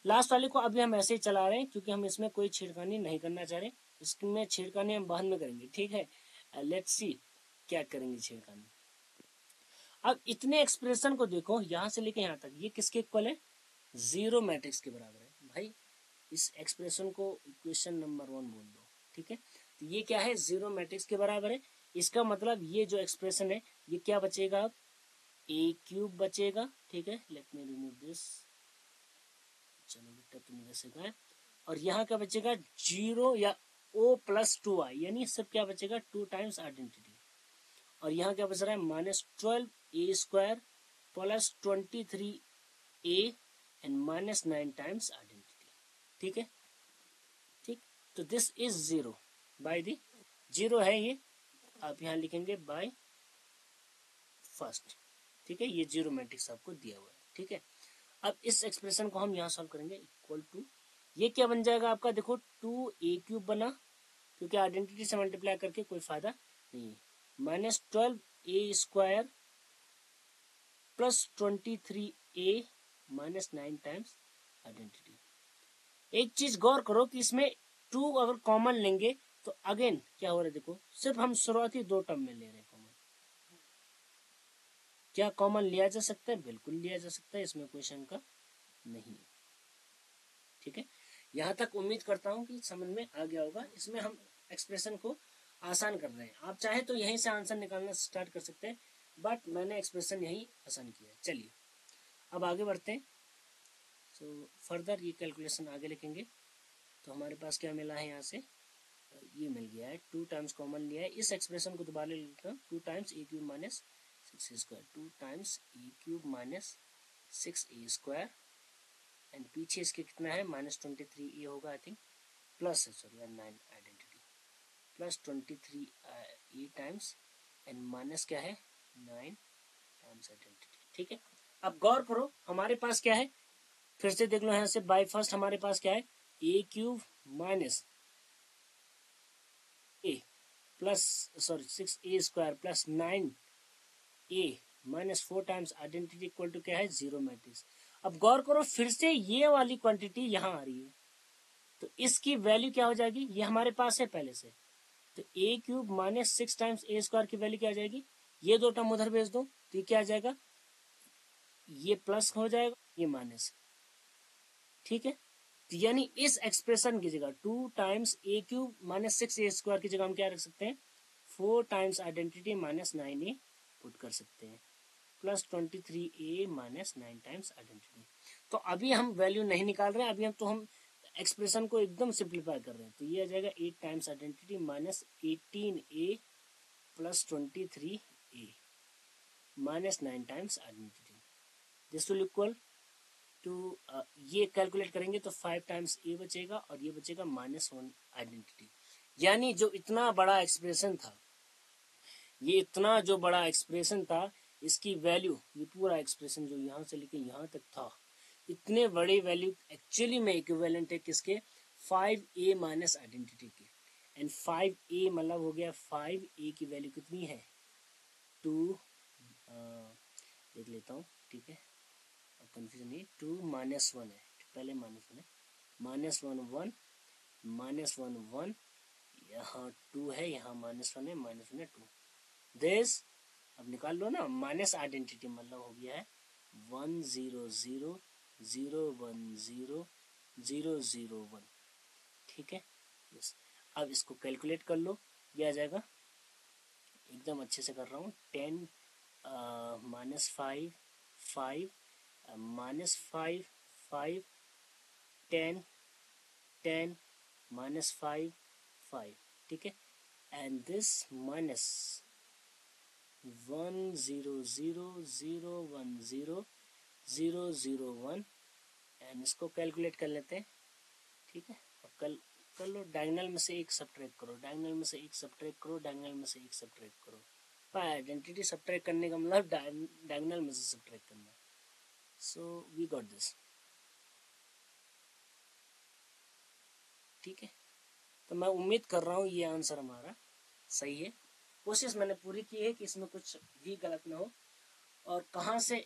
लास्ट वाले को अभी हम ऐसे ही चला रहे हैं, क्योंकि हम इसमें कोई छेड़खानी नहीं करना चाह रहे, इसमें छेड़खानी हम बाद में करेंगे, ठीक है। लेट्स सी क्या करेंगे छेड़खानी। अब इतने एक्सप्रेशन को देखो, यहाँ से लेके यहाँ तक, ये किसके इक्वल है, जीरो मैट्रिक्स के बराबर है भाई। इस एक्सप्रेशन को इक्वेशन नंबर 1 बोल दो, ठीक है। तो ये क्या है, जीरो मैट्रिक्स के बराबर है। इसका मतलब ये जो एक्सप्रेशन है, ये क्या बचेगा, अब a³ बचेगा, ठीक है। लेट मी रिमूव दिस, चलो बेटा तुम इधर से गायब। और यहाँ क्या बचेगा, 0 या O+2i, यानी सब क्या बचेगा, 2 टाइम्स आइडेंटिटी। और यहाँ क्या बच रहा है, -12a² + 23a and -9 times identity, ठीक है। ठीक, तो दिस इज 0 बाय द, 0 है ये, आप यहाँ लिखेंगे बाय फर्स्ट, ठीक है। ये जीरो मैट्रिक्स आपको दिया हुआ है, ठीक है। अब इस एक्सप्रेशन को हम यहाँ सॉल्व करेंगे, इक्वल टू, ये क्या बन जाएगा आपका, देखो 2a³ बना, क्योंकि आइडेंटिटी से मल्टीप्लाई करके कोई फायदा नहीं है, -12a² + 23a -9 टाइम्स आइडेंटिटी। एक चीज गौर करो कि इसमें 2 अगर कॉमन लेंगे तो अगेन क्या हो रहा है, देखो सिर्फ हम शुरुआती 2 टर्म में ले रहे हैं कॉमन। क्या कॉमन लिया जा सकता है, बिल्कुल लिया जा सकता है, इसमें कोई शंका नहीं है, ठीक है। यहाँ तक उम्मीद करता हूँ कि समझ में आ गया होगा। इसमें हम एक्सप्रेशन को आसान कर रहे हैं, आप चाहे तो यहीं से आंसर निकालना स्टार्ट कर सकते हैं, बट मैंने एक्सप्रेशन यही आसान किया है। चलिए अब आगे बढ़ते हैं। सो फर्दर ये कैलकुलेशन आगे लिखेंगे। तो हमारे पास क्या मिला है, यहाँ से ये मिल गया है, 2 टाइम्स कॉमन लिया है। इस एक्सप्रेशन को दोबारा लिखता हूँ, 2 times a³ - 6a², 2 times a³ - 6a² and पीछे इसके कितना है, -23a होगा I think, plus sorry 9 identity, +23a times and minus क्या है, 9 टाइम्स आइडेंटिटी, ठीक है। अब गौर करो हमारे पास क्या है, फिर से देख लो यहाँ से, बाय फर्स्ट हमारे पास क्या है, a³ - a plus sorry 6a² + 9a -4 times identity equal to क्या है, जीरो मैट्रिक्स। अब गौर करो फिर से ये वाली क्वांटिटी यहाँ आ रही है, तो इसकी वैल्यू क्या हो जाएगी, ये हमारे पास है पहले से, तो a³ - 6 टाइम्स a² की वैल्यू क्या आ जाएगी, ये 2 टर्म उधर भेज दो तो ये क्या आ जाएगा, ये प्लस हो जाएगा, ये माइनस, ठीक है। तो यानी इस एक्सप्रेशन की जगह 2 टाइम्स a³ - 6a² की जगह हम क्या रख सकते हैं, 4 टाइम्स आइडेंटिटी -9a पुट कर सकते हैं, +23a -9 टाइम्स आइडेंटिटी। तो अभी हम वैल्यू नहीं निकाल रहे हैं, अभी हम एक्सप्रेशन को एकदम सिंप्लीफाई कर रहे हैं। तो ये आ जाएगा 8 times identity -18a + 23a -9 times identity, this will equal to, ये कैलकुलेट करेंगे तो 5 टाइम्स a बचेगा और ये बचेगा -1 आइडेंटिटी। यानी जो इतना बड़ा एक्सप्रेशन था, ये इतना जो बड़ा एक्सप्रेशन था, इसकी वैल्यू, ये पूरा एक्सप्रेशन जो यहाँ से लेके यहाँ तक था, इतने बड़े वैल्यू एक्चुअली में इक्विवेलेंट है किसके, 5a माइनस आइडेंटिटी के। एंड 5a मतलब हो गया 5a की वैल्यू कितनी है, 2, देख लेता हूँ, ठीक है, अब कन्फ्यूजन नहीं, 2 -1 है, पहले -1 है, -1 1 -1 1, यहाँ 2 है, यहाँ -1 है, -1 है 2, दिस अब निकाल लो ना, माइनस आइडेंटिटी मतलब हो गया है 1 0 0 0 1 0 0 0 1, ठीक है। यस, अब इसको कैलकुलेट कर लो, ये आ जाएगा, एकदम अच्छे से कर रहा हूँ, 10 -5 5 -5 5 10 10 -5 5, ठीक है। एंड दिस माइनस 1 0 0 0 1 0 0 0 1, एंड इसको कैलकुलेट कर लेते हैं, ठीक है। अब कल कर लो, डायगोनल में से एक सब्ट्रैक्ट करो, डायगोनल में से एक सब्ट्रैक्ट करो, डायगोनल में से एक सब्ट्रैक्ट करो। आइडेंटिटी सब्ट्रैक्ट करने का मतलब डायगोनल में से सब्ट्रैक्ट करना। सो वी गॉट दिस, ठीक है। तो मैं उम्मीद कर रहा हूँ ये आंसर हमारा सही है। कोशिश मैंने पूरी की है कि इसमें कुछ भी गलत ना हो, और कहाँ से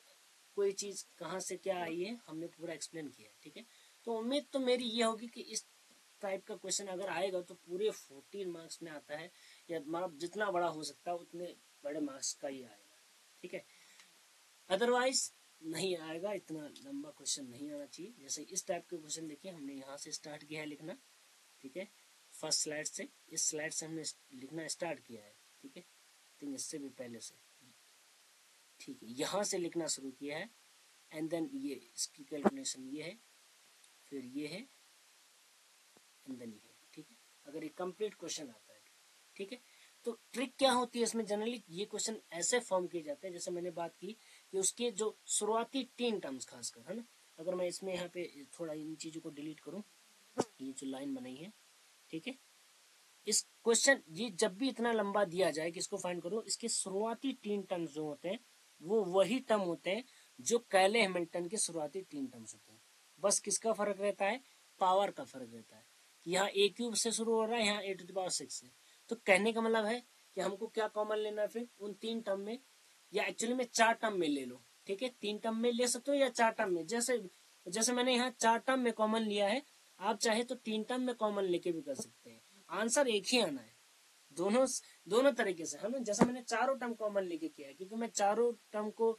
कोई चीज़ कहाँ से क्या आई है हमने पूरा एक्सप्लेन किया है, ठीक है। तो उम्मीद तो मेरी ये होगी कि इस टाइप का क्वेश्चन अगर आएगा तो पूरे 14 मार्क्स में आता है, या मतलब जितना बड़ा हो सकता है उतने बड़े मार्क्स का ही आएगा, ठीक है। अदरवाइज नहीं आएगा, इतना लंबा क्वेश्चन नहीं आना चाहिए। जैसे इस टाइप के क्वेश्चन देखिए, हमने यहाँ से स्टार्ट किया है लिखना, ठीक है, फर्स्ट स्लाइड से, इस स्लाइड से हमने लिखना स्टार्ट किया है, ठीक है, लेकिन इससे भी पहले से, ठीक है, यहाँ से लिखना शुरू किया है, एंड देन ये इसकी कैलकुलेशन ये है, फिर ये है, एंड देन ये है, ठीक है। अगर ये कंप्लीट क्वेश्चन आता है, ठीक है। तो ट्रिक क्या होती है इसमें, जनरली ये क्वेश्चन ऐसे फॉर्म किए जाते हैं, जैसे मैंने बात की कि उसके जो शुरुआती 3 टर्म्स खासकर, है ना। अगर मैं इसमें यहाँ पे थोड़ा इन चीज़ों को डिलीट करूँ, ये जो लाइन बनाई है, ठीक है, इस क्वेश्चन ये जब भी इतना लंबा दिया जाए कि इसको फाइंड करो, इसके शुरुआती 3 टर्म्स जो होते हैं वो वही टर्म होते हैं जो कैले हैमिल्टन के शुरुआती 3 टर्म्स होते हैं। बस किसका फर्क रहता है, पावर का फर्क रहता है, कि यहाँ ए क्यूब से शुरू हो रहा है, यहाँ a⁻6 से। तो कहने का मतलब है कि हमको क्या कॉमन लेना है फिर उन 3 टर्म में, या एक्चुअली में 4 टर्म में ले लो, ठीक है। 3 टर्म में ले सकते हो या 4 टर्म में, जैसे जैसे मैंने यहाँ 4 टर्म में कॉमन लिया है, आप चाहे तो 3 टर्म में कॉमन लेके भी कर सकते हैं, आंसर एक ही आना है, दोनों दोनों तरीके से, है ना। जैसे मैंने चारों टर्म कॉमन लेके किया है, क्योंकि मैं चारों टर्म को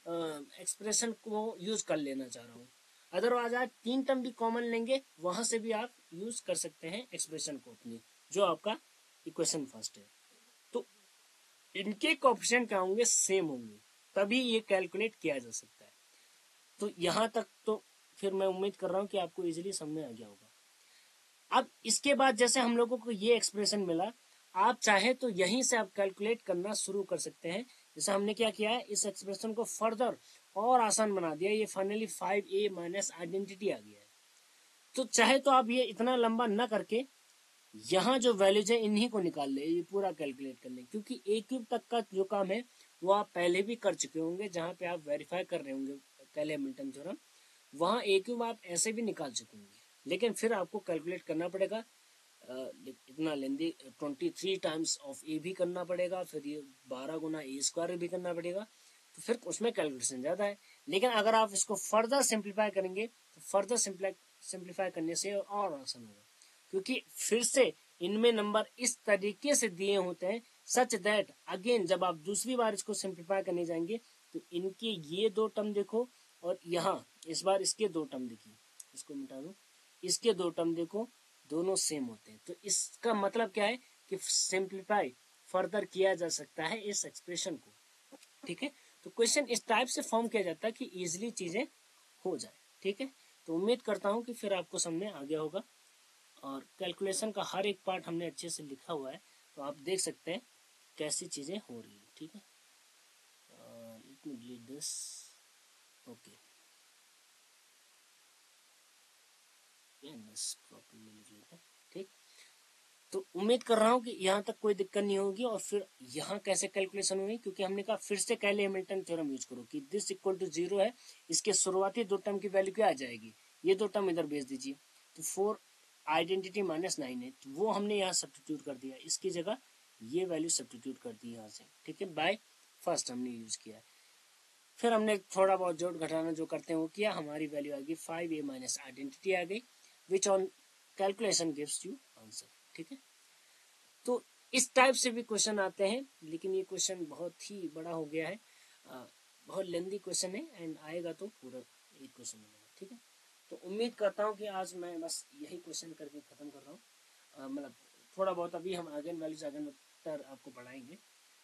एक्सप्रेशन को यूज कर लेना चाह रहा हूँ। अदरवाइज आप 3 टर्म भी कॉमन लेंगे, वहां से भी आप यूज कर सकते हैं एक्सप्रेशन को अपनी, जो आपका इक्वेशन फर्स्ट है। तो इनके कोएफिशिएंट क्या होंगे, सेम होंगे, तभी ये कैलकुलेट किया जा सकता है। तो यहाँ तक तो फिर मैं उम्मीद कर रहा हूँ कि आपको इजीली समझ में आ गया होगा। अब इसके बाद जैसे हम लोगों को ये एक्सप्रेशन मिला, आप चाहे तो यहीं से आप कैलकुलेट करना शुरू कर सकते हैं। जैसे हमने क्या किया है, इस एक्सप्रेशन को फर्दर और आसान बना दिया, ये फाइनली 5a माइनस आइडेंटिटी आ गया है। तो चाहे तो आप ये इतना लंबा न करके यहाँ जो वैल्यूज है इन्हीं को निकाल ले, ये पूरा कैलकुलेट कर लें, क्योंकि ए क्यूब तक का जो काम है वो आप पहले भी कर चुके होंगे, जहाँ पे आप वेरीफाई कर रहे होंगे कैले हैमिल्टन थ्योरम, वहाँ ए क्यूब आप ऐसे भी निकाल चुके होंगे, लेकिन फिर आपको कैलकुलेट करना पड़ेगा, इतना लेंदी 23 टाइम्स ऑफ ए भी करना पड़ेगा, फिर ये 12 गुना ए स्क्वायर भी करना पड़ेगा, तो फिर उसमें कैलकुलेशन ज़्यादा है। लेकिन अगर आप इसको फर्दर सिंप्लीफाई करेंगे तो फर्दर सिंप्लीफाई करने से और आसान होगा, क्योंकि फिर से इनमें नंबर इस तरीके से दिए होते हैं सच दैट अगेन जब आप दूसरी बार इसको सिंप्लीफाई करने जाएंगे तो इनके ये 2 टर्म देखो, और यहाँ इस बार इसके 2 टर्म देखिए, इसको मिटा दो, इसके 2 टर्म देखो, दोनों सेम होते हैं। तो इसका मतलब क्या है कि सिंप्लीफाई फर्दर किया जा सकता है इस एक्सप्रेशन को, ठीक है। तो क्वेश्चन इस टाइप से फॉर्म किया जाता है कि इजिली चीजें हो जाए, ठीक है। तो उम्मीद करता हूँ कि फिर आपको समझ में आ गया होगा, और कैलकुलेशन का हर एक पार्ट हमने अच्छे से लिखा हुआ है, तो आप देख सकते हैं कैसी चीजें हो रही है, ठीक है। Let me delete this, okay, properly लिख लेते हैं, ठीक। तो उम्मीद कर रहा हूँ कि यहाँ तक कोई दिक्कत नहीं होगी। और फिर यहाँ कैसे कैलकुलेशन हुई, क्योंकि हमने कहा फिर से कैले हैमिल्टन थ्योरम यूज करो कि दिस इक्वल टू 0 है, इसके शुरुआती 2 टर्म की वैल्यू क्या आ जाएगी, ये 2 टर्म इधर भेज दीजिए, तो 4 आइडेंटिटी -9 है, तो वो हमने यहाँ सब्स्टिट्यूट कर दिया, इसकी जगह ये वैल्यू सब्स्टिट्यूट कर दी यहाँ से, ठीक है, बाय फर्स्ट हमने यूज किया। फिर हमने थोड़ा बहुत जोड़ घटाना जो करते हैं वो किया, हमारी वैल्यू आ गई 5a माइनस आइडेंटिटी आ गई, which on calculation gives you answer, ठीक है। इस टाइप से भी क्वेश्चन आते हैं, लेकिन ये क्वेश्चन बहुत ही बड़ा हो गया है, बहुत लेंदी क्वेश्चन है, एंड आएगा तो पूरा एक क्वेश्चन बनेगा, ठीक है। तो उम्मीद करता हूँ कि आज मैं बस यही क्वेश्चन करके ख़त्म कर रहा हूँ। मतलब थोड़ा बहुत अभी हम आइगन वैल्यूज आइगन वेक्टर आपको पढ़ाएंगे,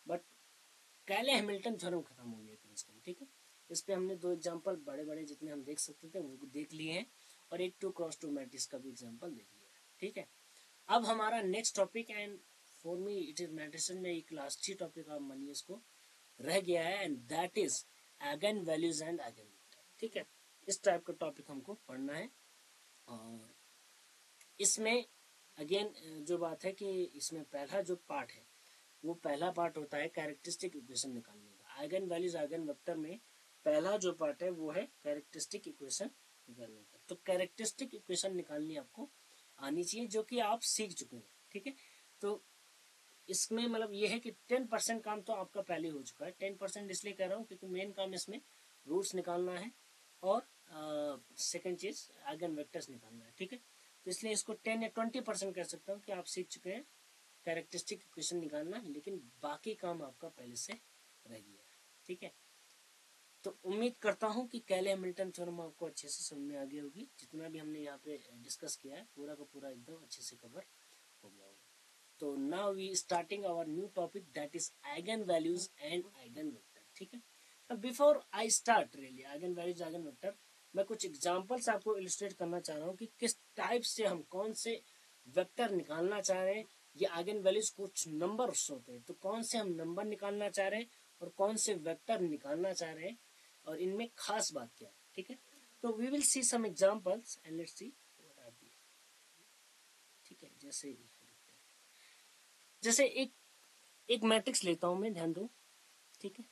बट कैले हैमिल्टन थ्योरम खत्म हो गया कम से कम, ठीक है। इस पे हमने 2 एग्जांपल बड़े बड़े जितने हम देख सकते थे वो देख लिए हैं, और एक 2x2 मैट्रिक्स का भी एग्जांपल देख लिया है, ठीक है। अब हमारा next topic, and for me it is matrix में एक लास्ट ही टॉपिक आप मानिए इसको रह गया है, and that is eigen values and eigen vector, ठीक है। इस टाइप का टॉपिक हमको पढ़ना है, और इसमें अगेन जो बात है कि इसमें पहला जो पार्ट है वो पहला पार्ट होता है कैरेक्टरिस्टिक इक्वेशन निकालने का। आइगन वैल्यूज आइगन वेक्टर में पहला जो पार्ट है वो है कैरेक्टरिस्टिक इक्वेशन निकालने का। तो कैरेक्टरिस्टिक इक्वेशन निकालनी आपको आनी चाहिए, जो कि आप सीख चुके हैं, ठीक है। तो इसमें मतलब ये है कि 10% काम तो आपका पहले हो चुका है। 10% इसलिए कह रहा हूँ क्योंकि मेन काम इसमें रूट्स निकालना है, और सेकेंड चीज आइगन वेक्टर्स निकालना है, ठीक है। तो इसलिए इसको 10 या 20% कह सकता हूँ कि आप सीख चुके हैं कैरेक्टरिस्टिक इक्वेशन निकालना, लेकिन बाकी काम आपका पहले से रह गया है, ठीक है। तो उम्मीद करता हूँ कि कैले हैमिल्टन थ्योरम आपको अच्छे से समझ में आ गई होगी। जितना भी हमने यहाँ पे डिस्कस किया है पूरा का पूरा एकदम अच्छे से कवर हो गया होगा। तो now we starting our new topic that is eigen values and eigen vector, ठीक है। अब before I start really eigen values eigen vector, मैं कुछ एग्जांपल्स आपको इलस्ट्रेट करना चाह रहा हूँ कि किस टाइप से हम कौन से वेक्टर निकालना चाह रहे हैं। ये आइगन वैल्यूज कुछ नंबर्स होते हैं, तो कौन से हम नंबर निकालना चाह रहे हैं और कौन से वेक्टर निकालना चाह रहे हैं, और इनमें खास बात क्या है, ठीक है। तो we will see some examples and let's see what are they, ठीक है। जैसे एक मैट्रिक्स लेता हूँ मैं, ध्यान दो, ठीक है।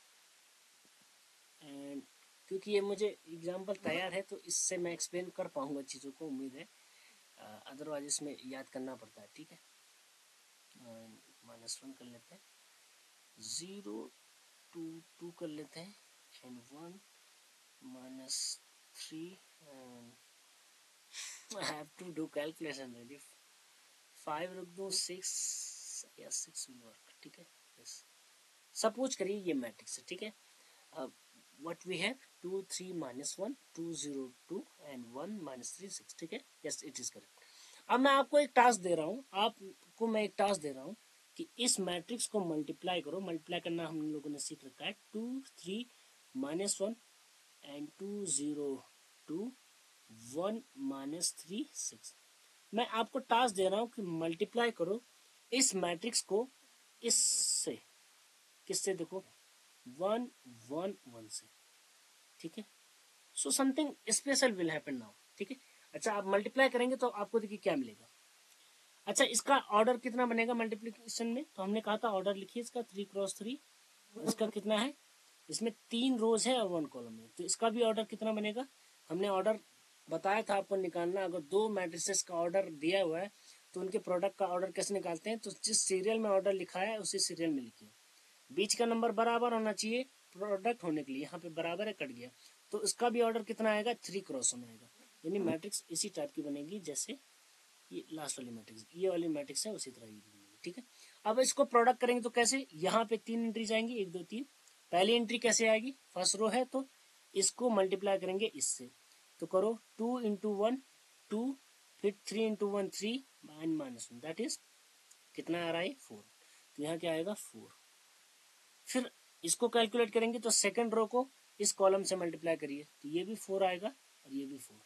एंड क्योंकि ये मुझे एग्जांपल तैयार है तो इससे मैं एक्सप्लेन कर पाऊंगा चीज़ों को, उम्मीद है, अदरवाइज इसमें याद करना पड़ता है, ठीक है। -1 कर लेते हैं, 0 2 2 कर लेते हैं, and 1 -3, and I have to do calculation ready, 5 रख दूँ, 6 या 6 विल वर्क, ठीक है। यस, सपोज करिए ये मैट्रिक्स है, ठीक है। अब what we have 2 3 -1 2 0 2 and 1 -3 6, ठीक है। Yes, it is correct. अब मैं आपको एक टास्क दे रहा हूँ, आपको मैं एक टास्क दे रहा हूँ कि इस मैट्रिक्स को मल्टीप्लाई करो। मल्टीप्लाई करना हम लोगों ने सीख रखा है, 2 3 -1 एंड 2 0 2 1 -3 6। मैं आपको टास्क दे रहा हूँ कि मल्टीप्लाई करो इस मैट्रिक्स को इससे, किससे, देखो 1 1 1 से, ठीक है। So something special will happen now, ठीक है। अच्छा, आप मल्टीप्लाई करेंगे तो आपको देखिए क्या मिलेगा। अच्छा, इसका ऑर्डर कितना बनेगा मल्टीप्लिकेशन में, तो हमने कहा था ऑर्डर लिखिए इसका 3x3, इसका कितना है, इसमें 3 रोज है और 1 कॉलम है, तो इसका भी ऑर्डर कितना बनेगा। हमने ऑर्डर बताया था आपको निकालना, अगर 2 मैट्रिसेस का ऑर्डर दिया हुआ है तो उनके प्रोडक्ट का ऑर्डर कैसे निकालते हैं, तो जिस सीरियल में ऑर्डर लिखा है उसी सीरियल में लिखिए, बीच का नंबर बराबर होना चाहिए प्रोडक्ट होने के लिए, यहाँ पे बराबर है, कट गया, तो इसका भी ऑर्डर कितना आएगा, 3x1 आएगा, यानी मैट्रिक्स इसी टाइप की बनेगी जैसे ये लास्ट वाली मैट्रिक्स, ये वाली मैट्रिक्स है उसी तरह ये बनेगी, ठीक है। अब इसको प्रोडक्ट करेंगे तो कैसे, यहाँ पे 3 एंट्री जाएंगी, 1 2 3, पहली एंट्री कैसे आएगी, फर्स्ट रो है तो इसको मल्टीप्लाई करेंगे इससे, तो करो 2 इंटू 1 2, फिर 3 इंटू 1 3 एंड -1, दैट इज कितना आ रहा है 4, तो यहाँ क्या आएगा 4। फिर इसको कैलकुलेट करेंगे तो सेकंड रो को इस कॉलम से मल्टीप्लाई करिए तो ये भी 4 आएगा और ये भी 4।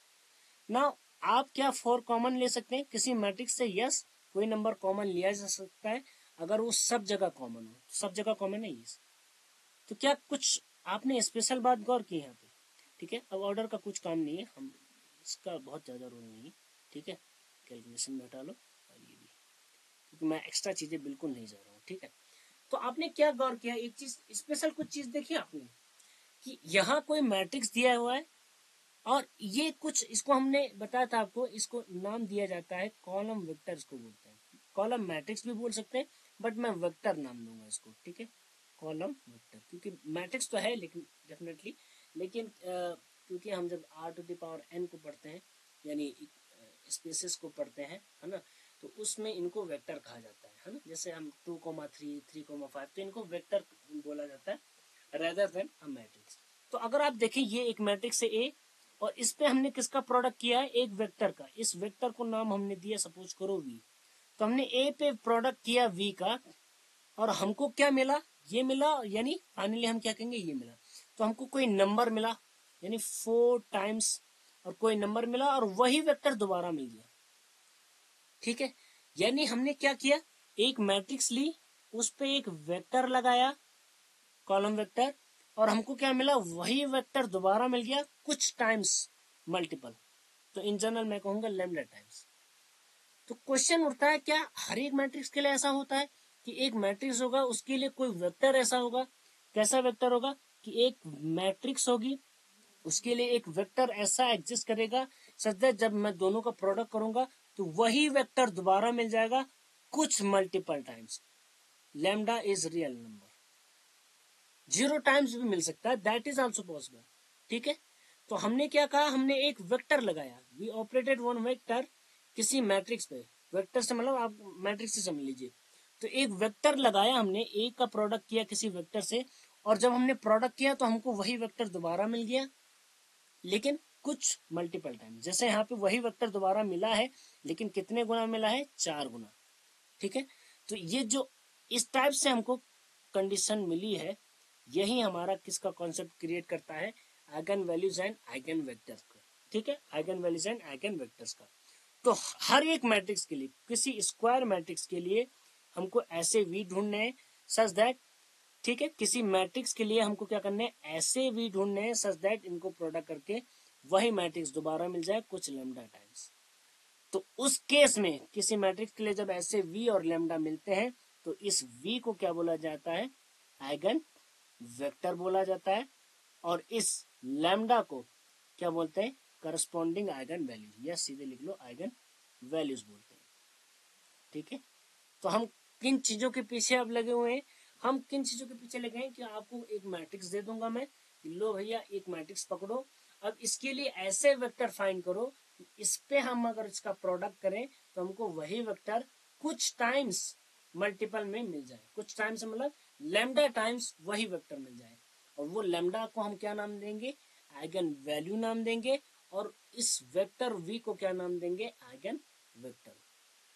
नाउ आप क्या 4 कॉमन ले सकते हैं किसी मैट्रिक्स से, यस, कोई नंबर कॉमन लिया जा सकता है अगर वो सब जगह कॉमन हो, सब जगह कॉमन है ये। तो क्या कुछ आपने स्पेशल बात गौर की यहाँ पे, ठीक है। अब ऑर्डर का कुछ काम नहीं है, हम इसका बहुत ज़्यादा रोल नहीं है, ठीक है। कैलकुलेशन में हटा लो, और ये भी, क्योंकि मैं एक्स्ट्रा चीज़ें बिल्कुल नहीं जा रहा हूँ, ठीक है। तो आपने क्या गौर किया, एक चीज स्पेशल कुछ चीज देखी आपने कि यहाँ कोई मैट्रिक्स दिया हुआ है, और ये कुछ, इसको हमने बताया था आपको, इसको नाम दिया जाता है कॉलम वेक्टर, इसको बोलते हैं। कॉलम मैट्रिक्स भी बोल सकते हैं, बट मैं वेक्टर नाम दूंगा इसको, ठीक है, कॉलम वेक्टर, क्योंकि मैट्रिक्स तो है लेकिन डेफिनेटली, लेकिन क्योंकि हम जब r⁴n को पढ़ते हैं, यानी स्पेसेस को पढ़ते हैं, है ना, तो उसमें इनको वेक्टर कहा जाता है, है ना, जैसे हम 2,3, 3,5, तो इनको वेक्टर बोला जाता है रेदर देन अ मैट्रिक्स। तो अगर आप देखें ये एक मैट्रिक्स है ए, और इस पे हमने किसका प्रोडक्ट किया है, एक वेक्टर का। इस वेक्टर को नाम हमने दिया सपोज करो वी। तो हमने ए पे प्रोडक्ट किया वी का, और हमको क्या मिला, ये मिला, यानी फाइनली हम क्या कहेंगे, ये मिला। तो हमको कोई नंबर मिला, यानी 4 टाइम्स, और कोई नंबर मिला, और वही वेक्टर दोबारा मिल गया। ठीक है, यानी हमने क्या किया, एक मैट्रिक्स ली, उस पे एक वेक्टर लगाया, कॉलम वेक्टर, और हमको क्या मिला, वही वेक्टर दोबारा मिल गया कुछ टाइम्स, मल्टीपल। तो इन जनरल मैं कहूंगा लैम्डा टाइम्स। तो क्वेश्चन उठता है, क्या हर एक मैट्रिक्स के लिए ऐसा होता है कि एक मैट्रिक्स होगा उसके लिए कोई वेक्टर ऐसा होगा? कैसा वेक्टर होगा कि एक मैट्रिक्स होगी उसके लिए एक वेक्टर ऐसा एग्जिस्ट करेगा सच दैट जब मैं दोनों का प्रोडक्ट करूंगा तो वही वेक्टर दोबारा मिल जाएगा कुछ multiple times. Lambda is real number, 0 times भी मिल सकता है, दैट इज ऑल्सो पॉसिबल। ठीक है, तो हमने क्या कहा, हमने एक वेक्टर लगाया, वी ऑपरेटेड वन वेक्टर किसी मैट्रिक्स पे। वेक्टर से मतलब आप मैट्रिक्स से समझ लीजिए। तो एक वेक्टर लगाया हमने, एक का प्रोडक्ट किया किसी वेक्टर से, और जब हमने प्रोडक्ट किया तो हमको वही वेक्टर दोबारा मिल गया, लेकिन कुछ मल्टीपल टाइम। जैसे यहाँ पे वही वेक्टर दोबारा मिला है, लेकिन कितने गुना मिला है, 4 गुना। ठीक है, तो ये जो इस टाइप से हमको कंडीशन मिली है, यही हमारा किसका कॉन्सेप्ट क्रिएट करता है, eigen values and eigen vectors का। ठीक है, eigen values and eigen vectors का। तो हर एक मैट्रिक्स के लिए, किसी स्क्वायर मैट्रिक्स के लिए हमको ऐसे वी ढूंढने हैं सच दैट, ठीक है, किसी मैट्रिक्स के लिए हमको क्या करने हैं, ऐसे वी ढूंढने हैं सच दैट इनको प्रोडक्ट करके वही मैट्रिक्स दोबारा मिल जाए कुछ लैम्डा टाइम्स। तो उस केस में किसी मैट्रिक्स के लिए जब ऐसे वी और लैम्डा मिलते हैं तो इस वी को क्या बोला जाता है, आइगन वेक्टर बोला जाता है, और इस लैम्डा को क्या बोलते हैं, करस्पॉन्डिंग आइगन वैल्यूज, या सीधे लिख लो आइगन वैल्यूज बोलते हैं। ठीक है, तो हम किन चीजों के पीछे अब लगे हुए हैं, हम किन चीजों के पीछे लगे हैं कि आपको एक मैट्रिक्स दे दूंगा मैं, लो भैया एक मैट्रिक्स पकड़ो, अब इसके लिए ऐसे वेक्टर फाइंड करो, इस पे हम अगर इसका प्रोडक्ट करें तो हमको वही वेक्टर कुछ टाइम्स मल्टीपल में मिल जाए। कुछ टाइम्स मतलब लैम्डा टाइम्स वही वेक्टर मिल जाए, और वो लैम्डा को हम क्या नाम देंगे, आइगन वैल्यू नाम देंगे, और इस वेक्टर वी को क्या नाम देंगे, आइगन वेक्टर।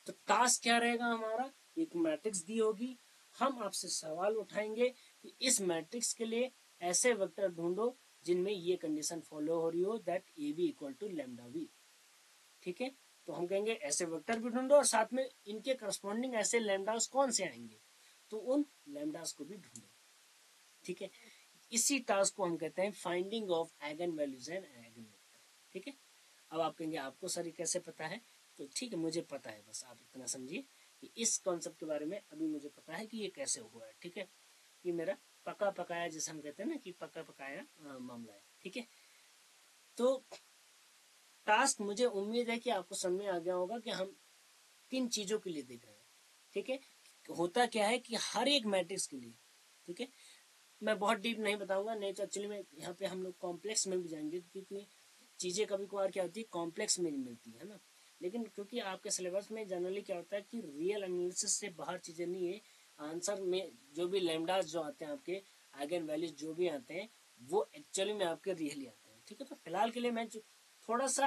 तो टास्क क्या रहेगा हमारा, एक मैट्रिक्स दी होगी, हम आपसे सवाल उठाएंगे कि इस मैट्रिक्स के लिए ऐसे वेक्टर ढूंढो जिनमें ये कंडीशन फॉलो हो रही हो, that A v equal to lambda v. ठीक है, तो हम कहेंगे ऐसे वेक्टर भी ढूंढो और साथ में इनके करस्पॉन्डिंग ऐसे लैम्डास कौन से आएंगे, तो उन लैम्डास को भी ढूंढो। ठीक है, इसी टास्क को हम कहते हैं finding of eigen values and eigen vector. ठीक है, अब आप कहेंगे आपको सर कैसे पता है, तो ठीक है मुझे पता है, बस आप इतना समझिए कि इस कॉन्सेप्ट के बारे में अभी मुझे पता है कि ये कैसे हुआ है। ठीक है, ये मेरा पका पकाया, जैसे हम कहते हैं ना कि पका पकाया मामला है। ठीक है, तो टास्क मुझे उम्मीद है कि आपको समझ में आ गया होगा कि हम किन चीजों के लिए देख रहे हैं। ठीक है, होता क्या है कि हर एक मैट्रिक्स के लिए, ठीक है, मैं बहुत डीप नहीं बताऊंगा, नहीं तो एक्चुअली में यहाँ पे हम लोग कॉम्प्लेक्स में भी जाएंगे, क्योंकि चीजें कभी कभार क्या होती है कॉम्प्लेक्स में मिलती है ना। लेकिन क्योंकि आपके सिलेबस में जनरली क्या होता है कि रियल एनालिसिस से बाहर चीजें नहीं है, आंसर में जो भी लैम्डास जो आते हैं आपके, आइगन वैल्यूज जो भी आते हैं वो एक्चुअली में आपके रियली आते हैं। ठीक है, तो फिलहाल के लिए मैं थोड़ा सा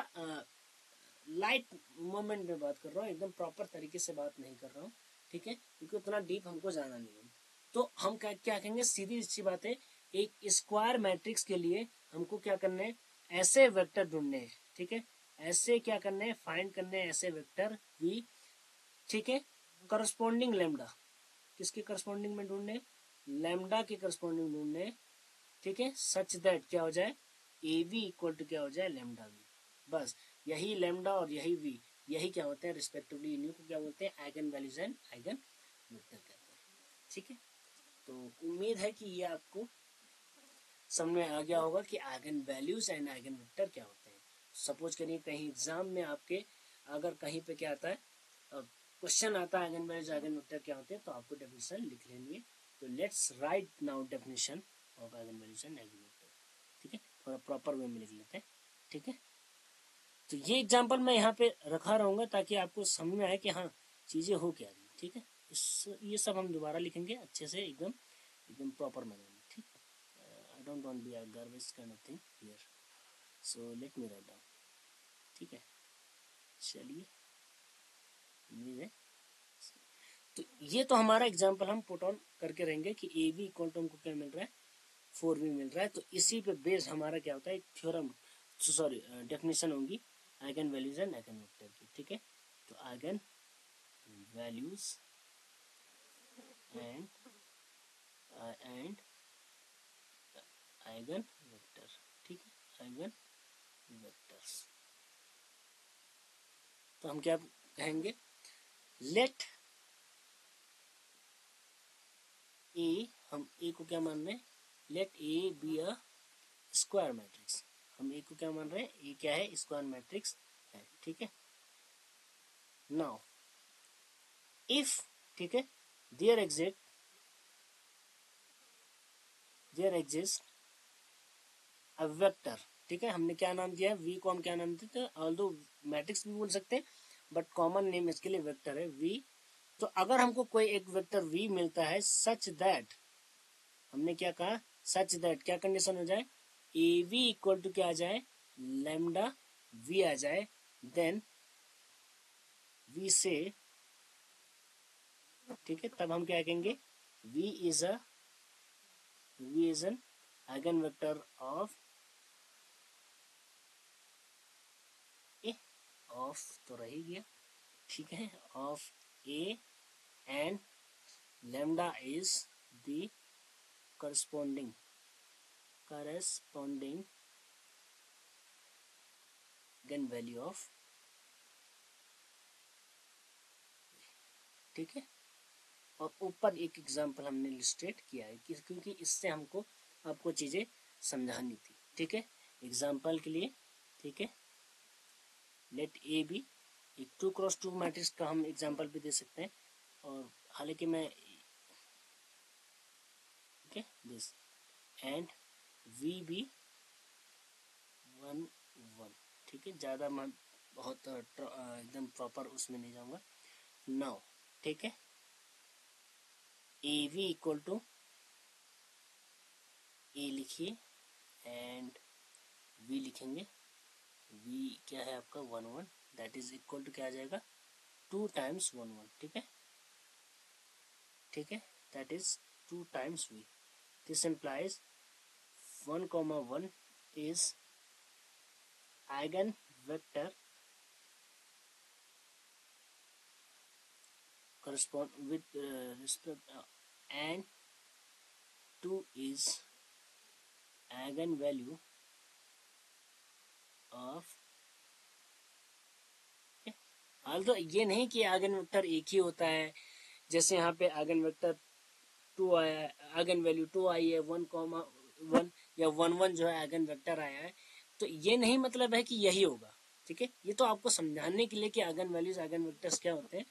लाइट मोमेंट में बात कर रहा हूँ, एकदम प्रॉपर तरीके से बात नहीं कर रहा हूँ। ठीक है, क्योंकि उतना डीप हमको जाना नहीं है। तो हम क्या कहेंगे, सीधी सी बात है, एक स्क्वायर मैट्रिक्स के लिए हमको क्या करना है, ऐसे वेक्टर ढूंढने हैं। ठीक है, ऐसे क्या करने हैं, फाइंड करने हैं ऐसे वेक्टर वी। ठीक है, करस्पॉन्डिंग लैम्डा, किसके करस्पॉन्डिंग में ढूंढने, लैम्डा के करस्पॉन्डिंग ढूंढने। ठीक है, सच दैट क्या हो जाए, ए वी इक्वल टू क्या हो जाए, लैम्डा वी। बस यही लैम्डा और यही वी, यही क्या होते हैं रिस्पेक्टिवली, इन्हीं को क्या बोलते हैं, eigen values and eigen vector कहते हैं। ठीक है, तो उम्मीद है कि ये आपको समझ में आ गया होगा कि eigen values and eigen vector क्या होते हैं। सपोज करिए कहीं एग्जाम में आपके अगर कहीं पे क्या आता है, क्वेश्चन आता है आइगन वैल्यूज आइगन वेक्टर क्या होते हैं, तो आपको डेफिनेशन लिख लेनी है। तो let's write now definition of eigen values and eigen vector. ठीक है, थोड़ा प्रॉपर वे में लिख लेते हैं। ठीक है, तो ये एग्जाम्पल मैं यहाँ पे रखा रहूंगा ताकि आपको समझ में आए कि हाँ चीजें हो क्या रही। ठीक है। ये सब हम दोबारा लिखेंगे अच्छे से, एकदम एकदम प्रॉपर मैनर में, ठीक। I don't want be a garbage kind of thing here, so let me write down, ठीक है। चलिए, उम्मीद है। तो ये तो हमारा एग्जाम्पल हम पुट ऑन करके रहेंगे कि ए वी इक्वल टू हमको क्या मिल रहा है, 4v मिल रहा है। तो इसी पे बेस हमारा क्या होता है, एक थ्योरम, सॉरी डेफिनेशन होगी eigen values and eigen vector की, ठीक है। तो eigen values and eigen vector, ठीक है, आइगन वेक्टर्स। तो हम क्या कहेंगे, लेट ए, हम ए को क्या मान रहे हैं, let A be a square matrix. हम ए को क्या मान रहे हैं, ए क्या है, स्क्वायर मैट्रिक्स है, ठीक है। नाउ इफ, ठीक है, देयर एग्जिस्ट अ वेक्टर, ठीक है। हमने क्या नाम दिया है, वी को हम क्या नाम देते हैं, ऑल्दो मैट्रिक्स भी बोल सकते हैं बट कॉमन नेम इसके लिए वेक्टर है, वी। तो अगर हमको कोई एक वेक्टर वी मिलता है सच दैट, हमने क्या कहा, सच दैट क्या कंडीशन हो जाए, ए वी इक्वल टू क्या आ जाए, लैम्डा वी आ जाए, देन वी से, ठीक है, तब हम क्या कहेंगे, v is an eigen vector of A, of तो रह ही गया, ठीक है, of A and lambda is the corresponding eigen value of, ठीक है। और ऊपर एक एग्जांपल हमने लिस्टेड किया है क्योंकि इससे हमको आपको चीजें समझानी थी, ठीक है, एग्जांपल के लिए, ठीक है। लेट ए बी, एक 2x2 मैट्रिक्स का हम एग्जांपल भी दे सकते हैं, और हालांकि मैं, ठीक है, दिस एंड वी बी 1 1, ठीक है, ज़्यादा मैं बहुत एकदम प्रॉपर उसमें नहीं जाऊंगा। नाउ, ठीक है, ए वी इक्वल टू, ए लिखिए एंड वी लिखेंगे, वी क्या है आपका 1 1, दैट इज इक्वल टू क्या आ जाएगा, 2 टाइम्स 1 1, ठीक है, ठीक है, that is 2 times v. This implies 1, 1 is eigenvector correspond with respect and 2 is eigenvalue of, although ये नहीं कि आइगन वेक्टर एक ही होता है, जैसे यहाँ पे आइगन वेक्टर 2 आया है, आइगन वैल्यू 2 आई है, 1, 1 या 1 1 जो है आइगन वेक्टर आया है, तो ये नहीं मतलब है कि यही होगा, ठीक है। ये तो आपको समझाने के लिए कि आइगन वैल्यूज आइगन वेक्टर्स क्या होते हैं,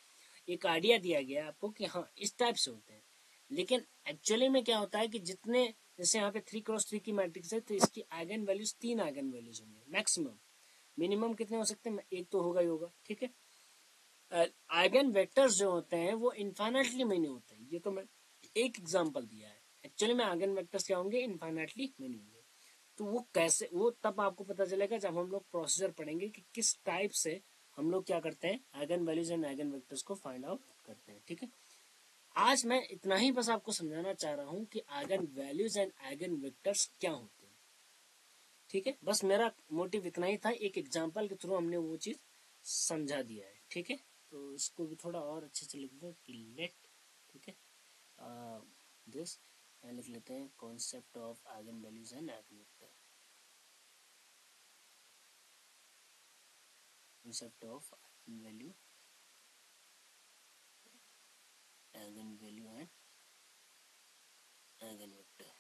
एक आइडिया दिया गया है आपको कि हाँ इस टाइप से होते हैं। लेकिन एक्चुअली में क्या होता है कि जितने, जैसे यहाँ पे 3x3 की मैट्रिक्स है तो इसकी आइगन वैल्यूज 3 आइगन वैल्यूज होंगे मैक्सिमम, मिनिमम कितने हो सकते हैं, एक तो होगा ही होगा, ठीक है। आइगन वेक्टर्स जो होते हैं वो इनफाइनाइटली मेनी होते हैं, ये तो मैं एक एग्जांपल दिया है, एक्चुअली में आइगन वेक्टर्स क्या होंगे, इनफाइनाइटली मेनी होंगे। तो वो कैसे, वो तब आपको पता चलेगा जब हम लोग प्रोसीजर पढ़ेंगे कि किस टाइप से हम लोग क्या करते हैं, eigen values and eigen vectors को फाइंड आउट करते हैं, ठीक है। आज मैं इतना ही बस आपको समझाना चाह रहा हूँ कि eigen values and eigen vectors क्या होते हैं, ठीक है। बस मेरा मोटिव इतना ही था, एक एग्जाम्पल के थ्रू हमने वो चीज समझा दिया है, ठीक है। तो इसको भी थोड़ा और अच्छे से लिख दो कि लेट, ठीक है, दिस लिख लेते हैं, concept of eigen values and eigen vector, concept of eigenvalue and eigenvector,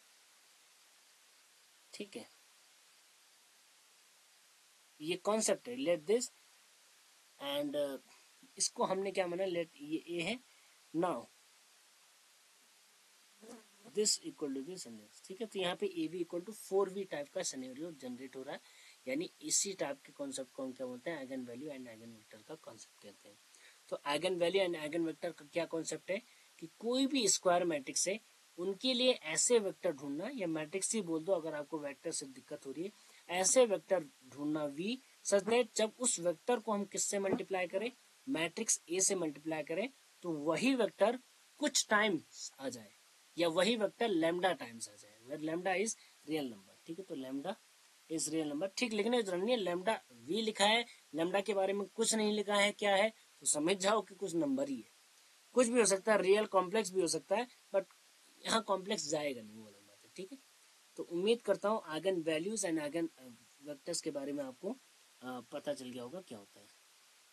ठीक है। ये कॉन्सेप्ट है, लेट दिस एंड इसको हमने क्या माना, लेट ये ए है, now this equal to this and this, ठीक है। तो यहाँ पे A B equal to 4v type का सिनेरियो जनरेट हो रहा है, यानी इसी टाइप के कॉन्सेप्ट को हम क्या बोलते हैं, eigen value and eigen vector का कॉन्सेप्ट कहते हैं। तो eigen value and eigen vector का क्या कॉन्सेप्ट है कि कोई भी स्क्वायर मैट्रिक्स है उनके लिए ऐसे वेक्टर ढूंढना, या मैट्रिक्स ही बोल दो अगर आपको वेक्टर से दिक्कत हो रही है, ऐसे वेक्टर ढूंढना वी सच दैट जब उस वेक्टर को हम किससे मल्टीप्लाई करें, मैट्रिक्स ए से मल्टीप्लाई करें, तो वही वेक्टर कुछ टाइम्स आ जाए, या वही वेक्टर लैम्डा टाइम्स आ जाए, where lambda is real number. ठीक है, तो लैम्डा इज रियल नंबर। ठीक, लिखने की जरूरत नहीं है, लैम्डा वी लिखा है, लैम्डा के बारे में कुछ नहीं लिखा है क्या है, तो समझ जाओ कि कुछ नंबर ही है। कुछ भी हो सकता है, रियल कॉम्प्लेक्स भी हो सकता है, बट यहाँ कॉम्प्लेक्स जाएगा नहीं, वो अलग बात है। ठीक है, तो उम्मीद करता हूँ eigen values and eigen vectors के बारे में आपको पता चल गया होगा क्या होता है।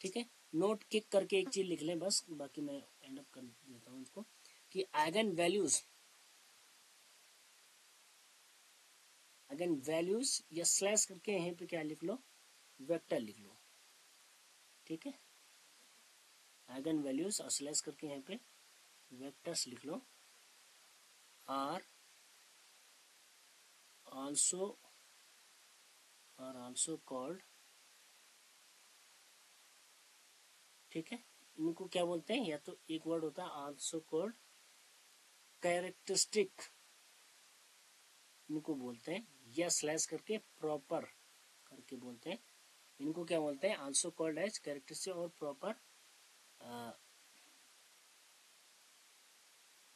ठीक है, नोट किक करके एक चीज लिख लें बस, बाकी मैं एंड अप कर देता हूँ इसको कि आइगन वैल्यूज या स्लैश करके यहीं पे क्या लिख लो, वेक्टर लिख लो। ठीक है, आइगन वैल्यूज और स्लैश करके यहाँ पे वेक्टर्स लिख लो, आर आल्सो कॉल्ड। ठीक है, इनको क्या बोलते हैं, या तो एक वर्ड होता है आल्सो कॉल्ड कैरेक्टरिस्टिक, इनको बोलते हैं, या स्लैश करके प्रॉपर करके बोलते हैं। इनको क्या बोलते हैं, आल्सो कॉल्ड एज कैरेक्टरिस्टिक और प्रॉपर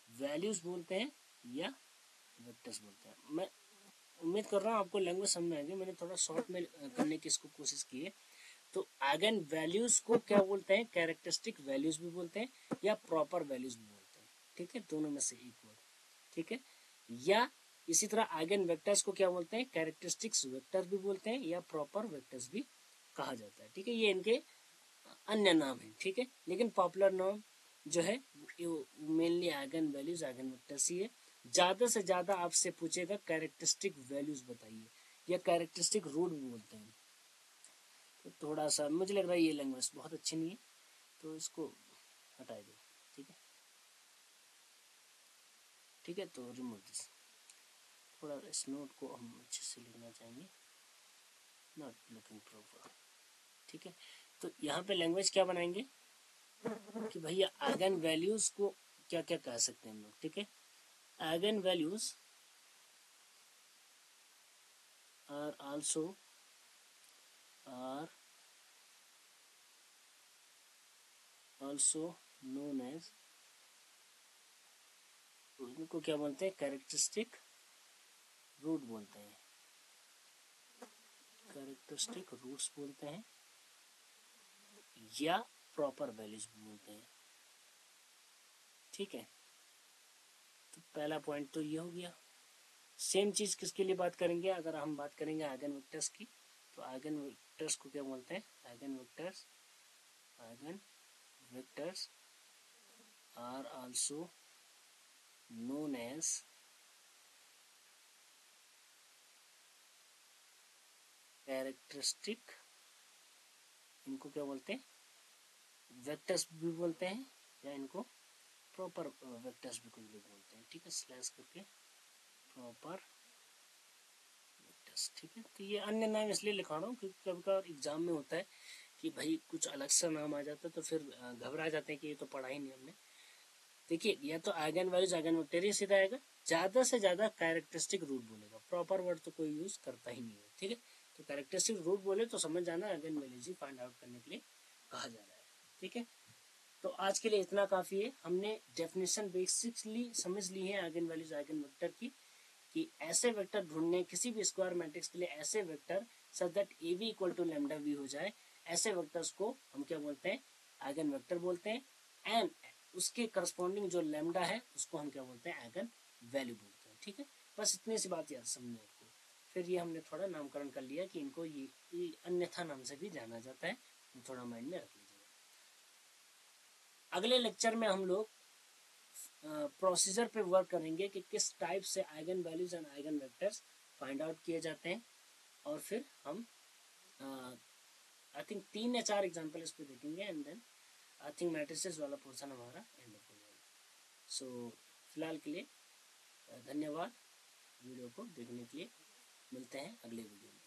वैल्यूज बोलते हैं, या वेक्टर्स बोलते हैं। मैं उम्मीद कर रहा हूँ आपको लैंग्वेज समझ में आएगी, मैंने थोड़ा शॉर्ट में करने की इसको कोशिश की है। तो आइगन वैल्यूज को क्या बोलते हैं, कैरेक्टरिस्टिक वैल्यूज भी बोलते हैं, या प्रॉपर वैल्यूज भी बोलते हैं। ठीक है, दोनों में से एक वर्ड। ठीक है, या इसी तरह आइगन वेक्टर्स को क्या बोलते हैं, कैरेक्टरिस्टिक्स वेक्टर भी बोलते हैं, या प्रॉपर वेक्टर्स भी कहा जाता है। ठीक है, ये इनके अन्य नाम है। ठीक है, लेकिन पॉपुलर नाम जो है mainly eigen values eigen vectors ही है। ज्यादा से ज्यादा आपसे पूछेगा कैरेक्टरिस्टिक वैल्यूज बताइए, या कैरेक्टरिस्टिक रूट भी बोलते हैं। तो थोड़ा सा मुझे लग रहा है ये लैंग्वेज बहुत अच्छी नहीं है, तो इसको हटा दो। ठीक है, ठीक है, तो रिमूव दिस। थोड़ा इस नोट को हम अच्छे से लिखना चाहेंगे, नॉट लुकिंग प्रॉपर। ठीक है, तो यहाँ पे लैंग्वेज क्या बनाएंगे कि भैया आइगन वैल्यूज को क्या क्या कह सकते हैं हम लोग। ठीक है, eigen values are also known as, इनको क्या बोलते हैं, कैरेक्टरिस्टिक रूट बोलते हैं, कैरेक्टरिस्टिक रूट्स बोलते हैं, या प्रॉपर वैल्यूज बोलते हैं। ठीक है, तो पहला पॉइंट तो ये हो गया। सेम चीज किसके लिए बात करेंगे, अगर हम बात करेंगे आइगन वेक्टर्स की, तो आइगन वेक्टर्स को क्या बोलते हैं, eigen vectors are also known as characteristic, इनको क्या बोलते हैं, वेक्टर्स भी बोलते हैं, या इनको प्रॉपर वेक्टर्स भी कुछ लोग बोलते हैं। ठीक है, स्लैश करके प्रॉपर वेक्टर्स। ठीक है, तो ये अन्य नाम इसलिए लिखा रहा हूँ क्योंकि कभी कभार एग्जाम में होता है कि भाई कुछ अलग सा नाम आ जाता है, तो फिर घबरा जाते हैं कि ये तो पढ़ा ही नहीं हमने। देखिए, या तो आइगन वैल्यूज आइगन वेक्टर ही सीधा आएगा, ज्यादा से ज्यादा कैरेक्टरिस्टिक रूट बोलेगा, प्रॉपर वर्ड तो कोई यूज करता ही नहीं है। ठीक है, तो कैरेक्टरिस्टिक रूट बोले तो समझ जाना आइगन वैल्यूज ही फाइंड आउट करने के लिए कहा जा रहा है। ठीक है, तो आज के लिए इतना काफी है। हमने डेफिनेशन बेसिकली समझ ली है आइगन वैल्यूज आइगन वेक्टर की, कि ऐसे वेक्टर ढूंढने किसी भी स्क्वायर मैट्रिक्स के लिए, ऐसे vector such that A v equal to lambda v हो जाए, ऐसे वेक्टर्स को हम क्या बोलते हैं, आइगन वेक्टर बोलते हैं। एंड उसके करस्पॉन्डिंग जो लैम्डा है उसको हम क्या बोलते हैं, आइगन वैल्यू बोलते हैं। ठीक है, बस इतनी सी बात याद समझना आपको। फिर ये हमने थोड़ा नामकरण कर लिया कि इनको ये अन्यथा नाम से भी जाना जाता है, तो थोड़ा माइंड में रख लीजिए। अगले लेक्चर में हम लोग प्रोसीजर पे वर्क करेंगे कि किस टाइप से eigen values and eigen vectors find out किए जाते हैं, और फिर हम आई थिंक 3 या 4 एग्जांपल इस पे देखेंगे, and then I think matrices वाला पोर्शन हमारा एंड अप हो जाएगा। सो फिलहाल के लिए धन्यवाद वीडियो को देखने के लिए, मिलते हैं अगले वीडियो में।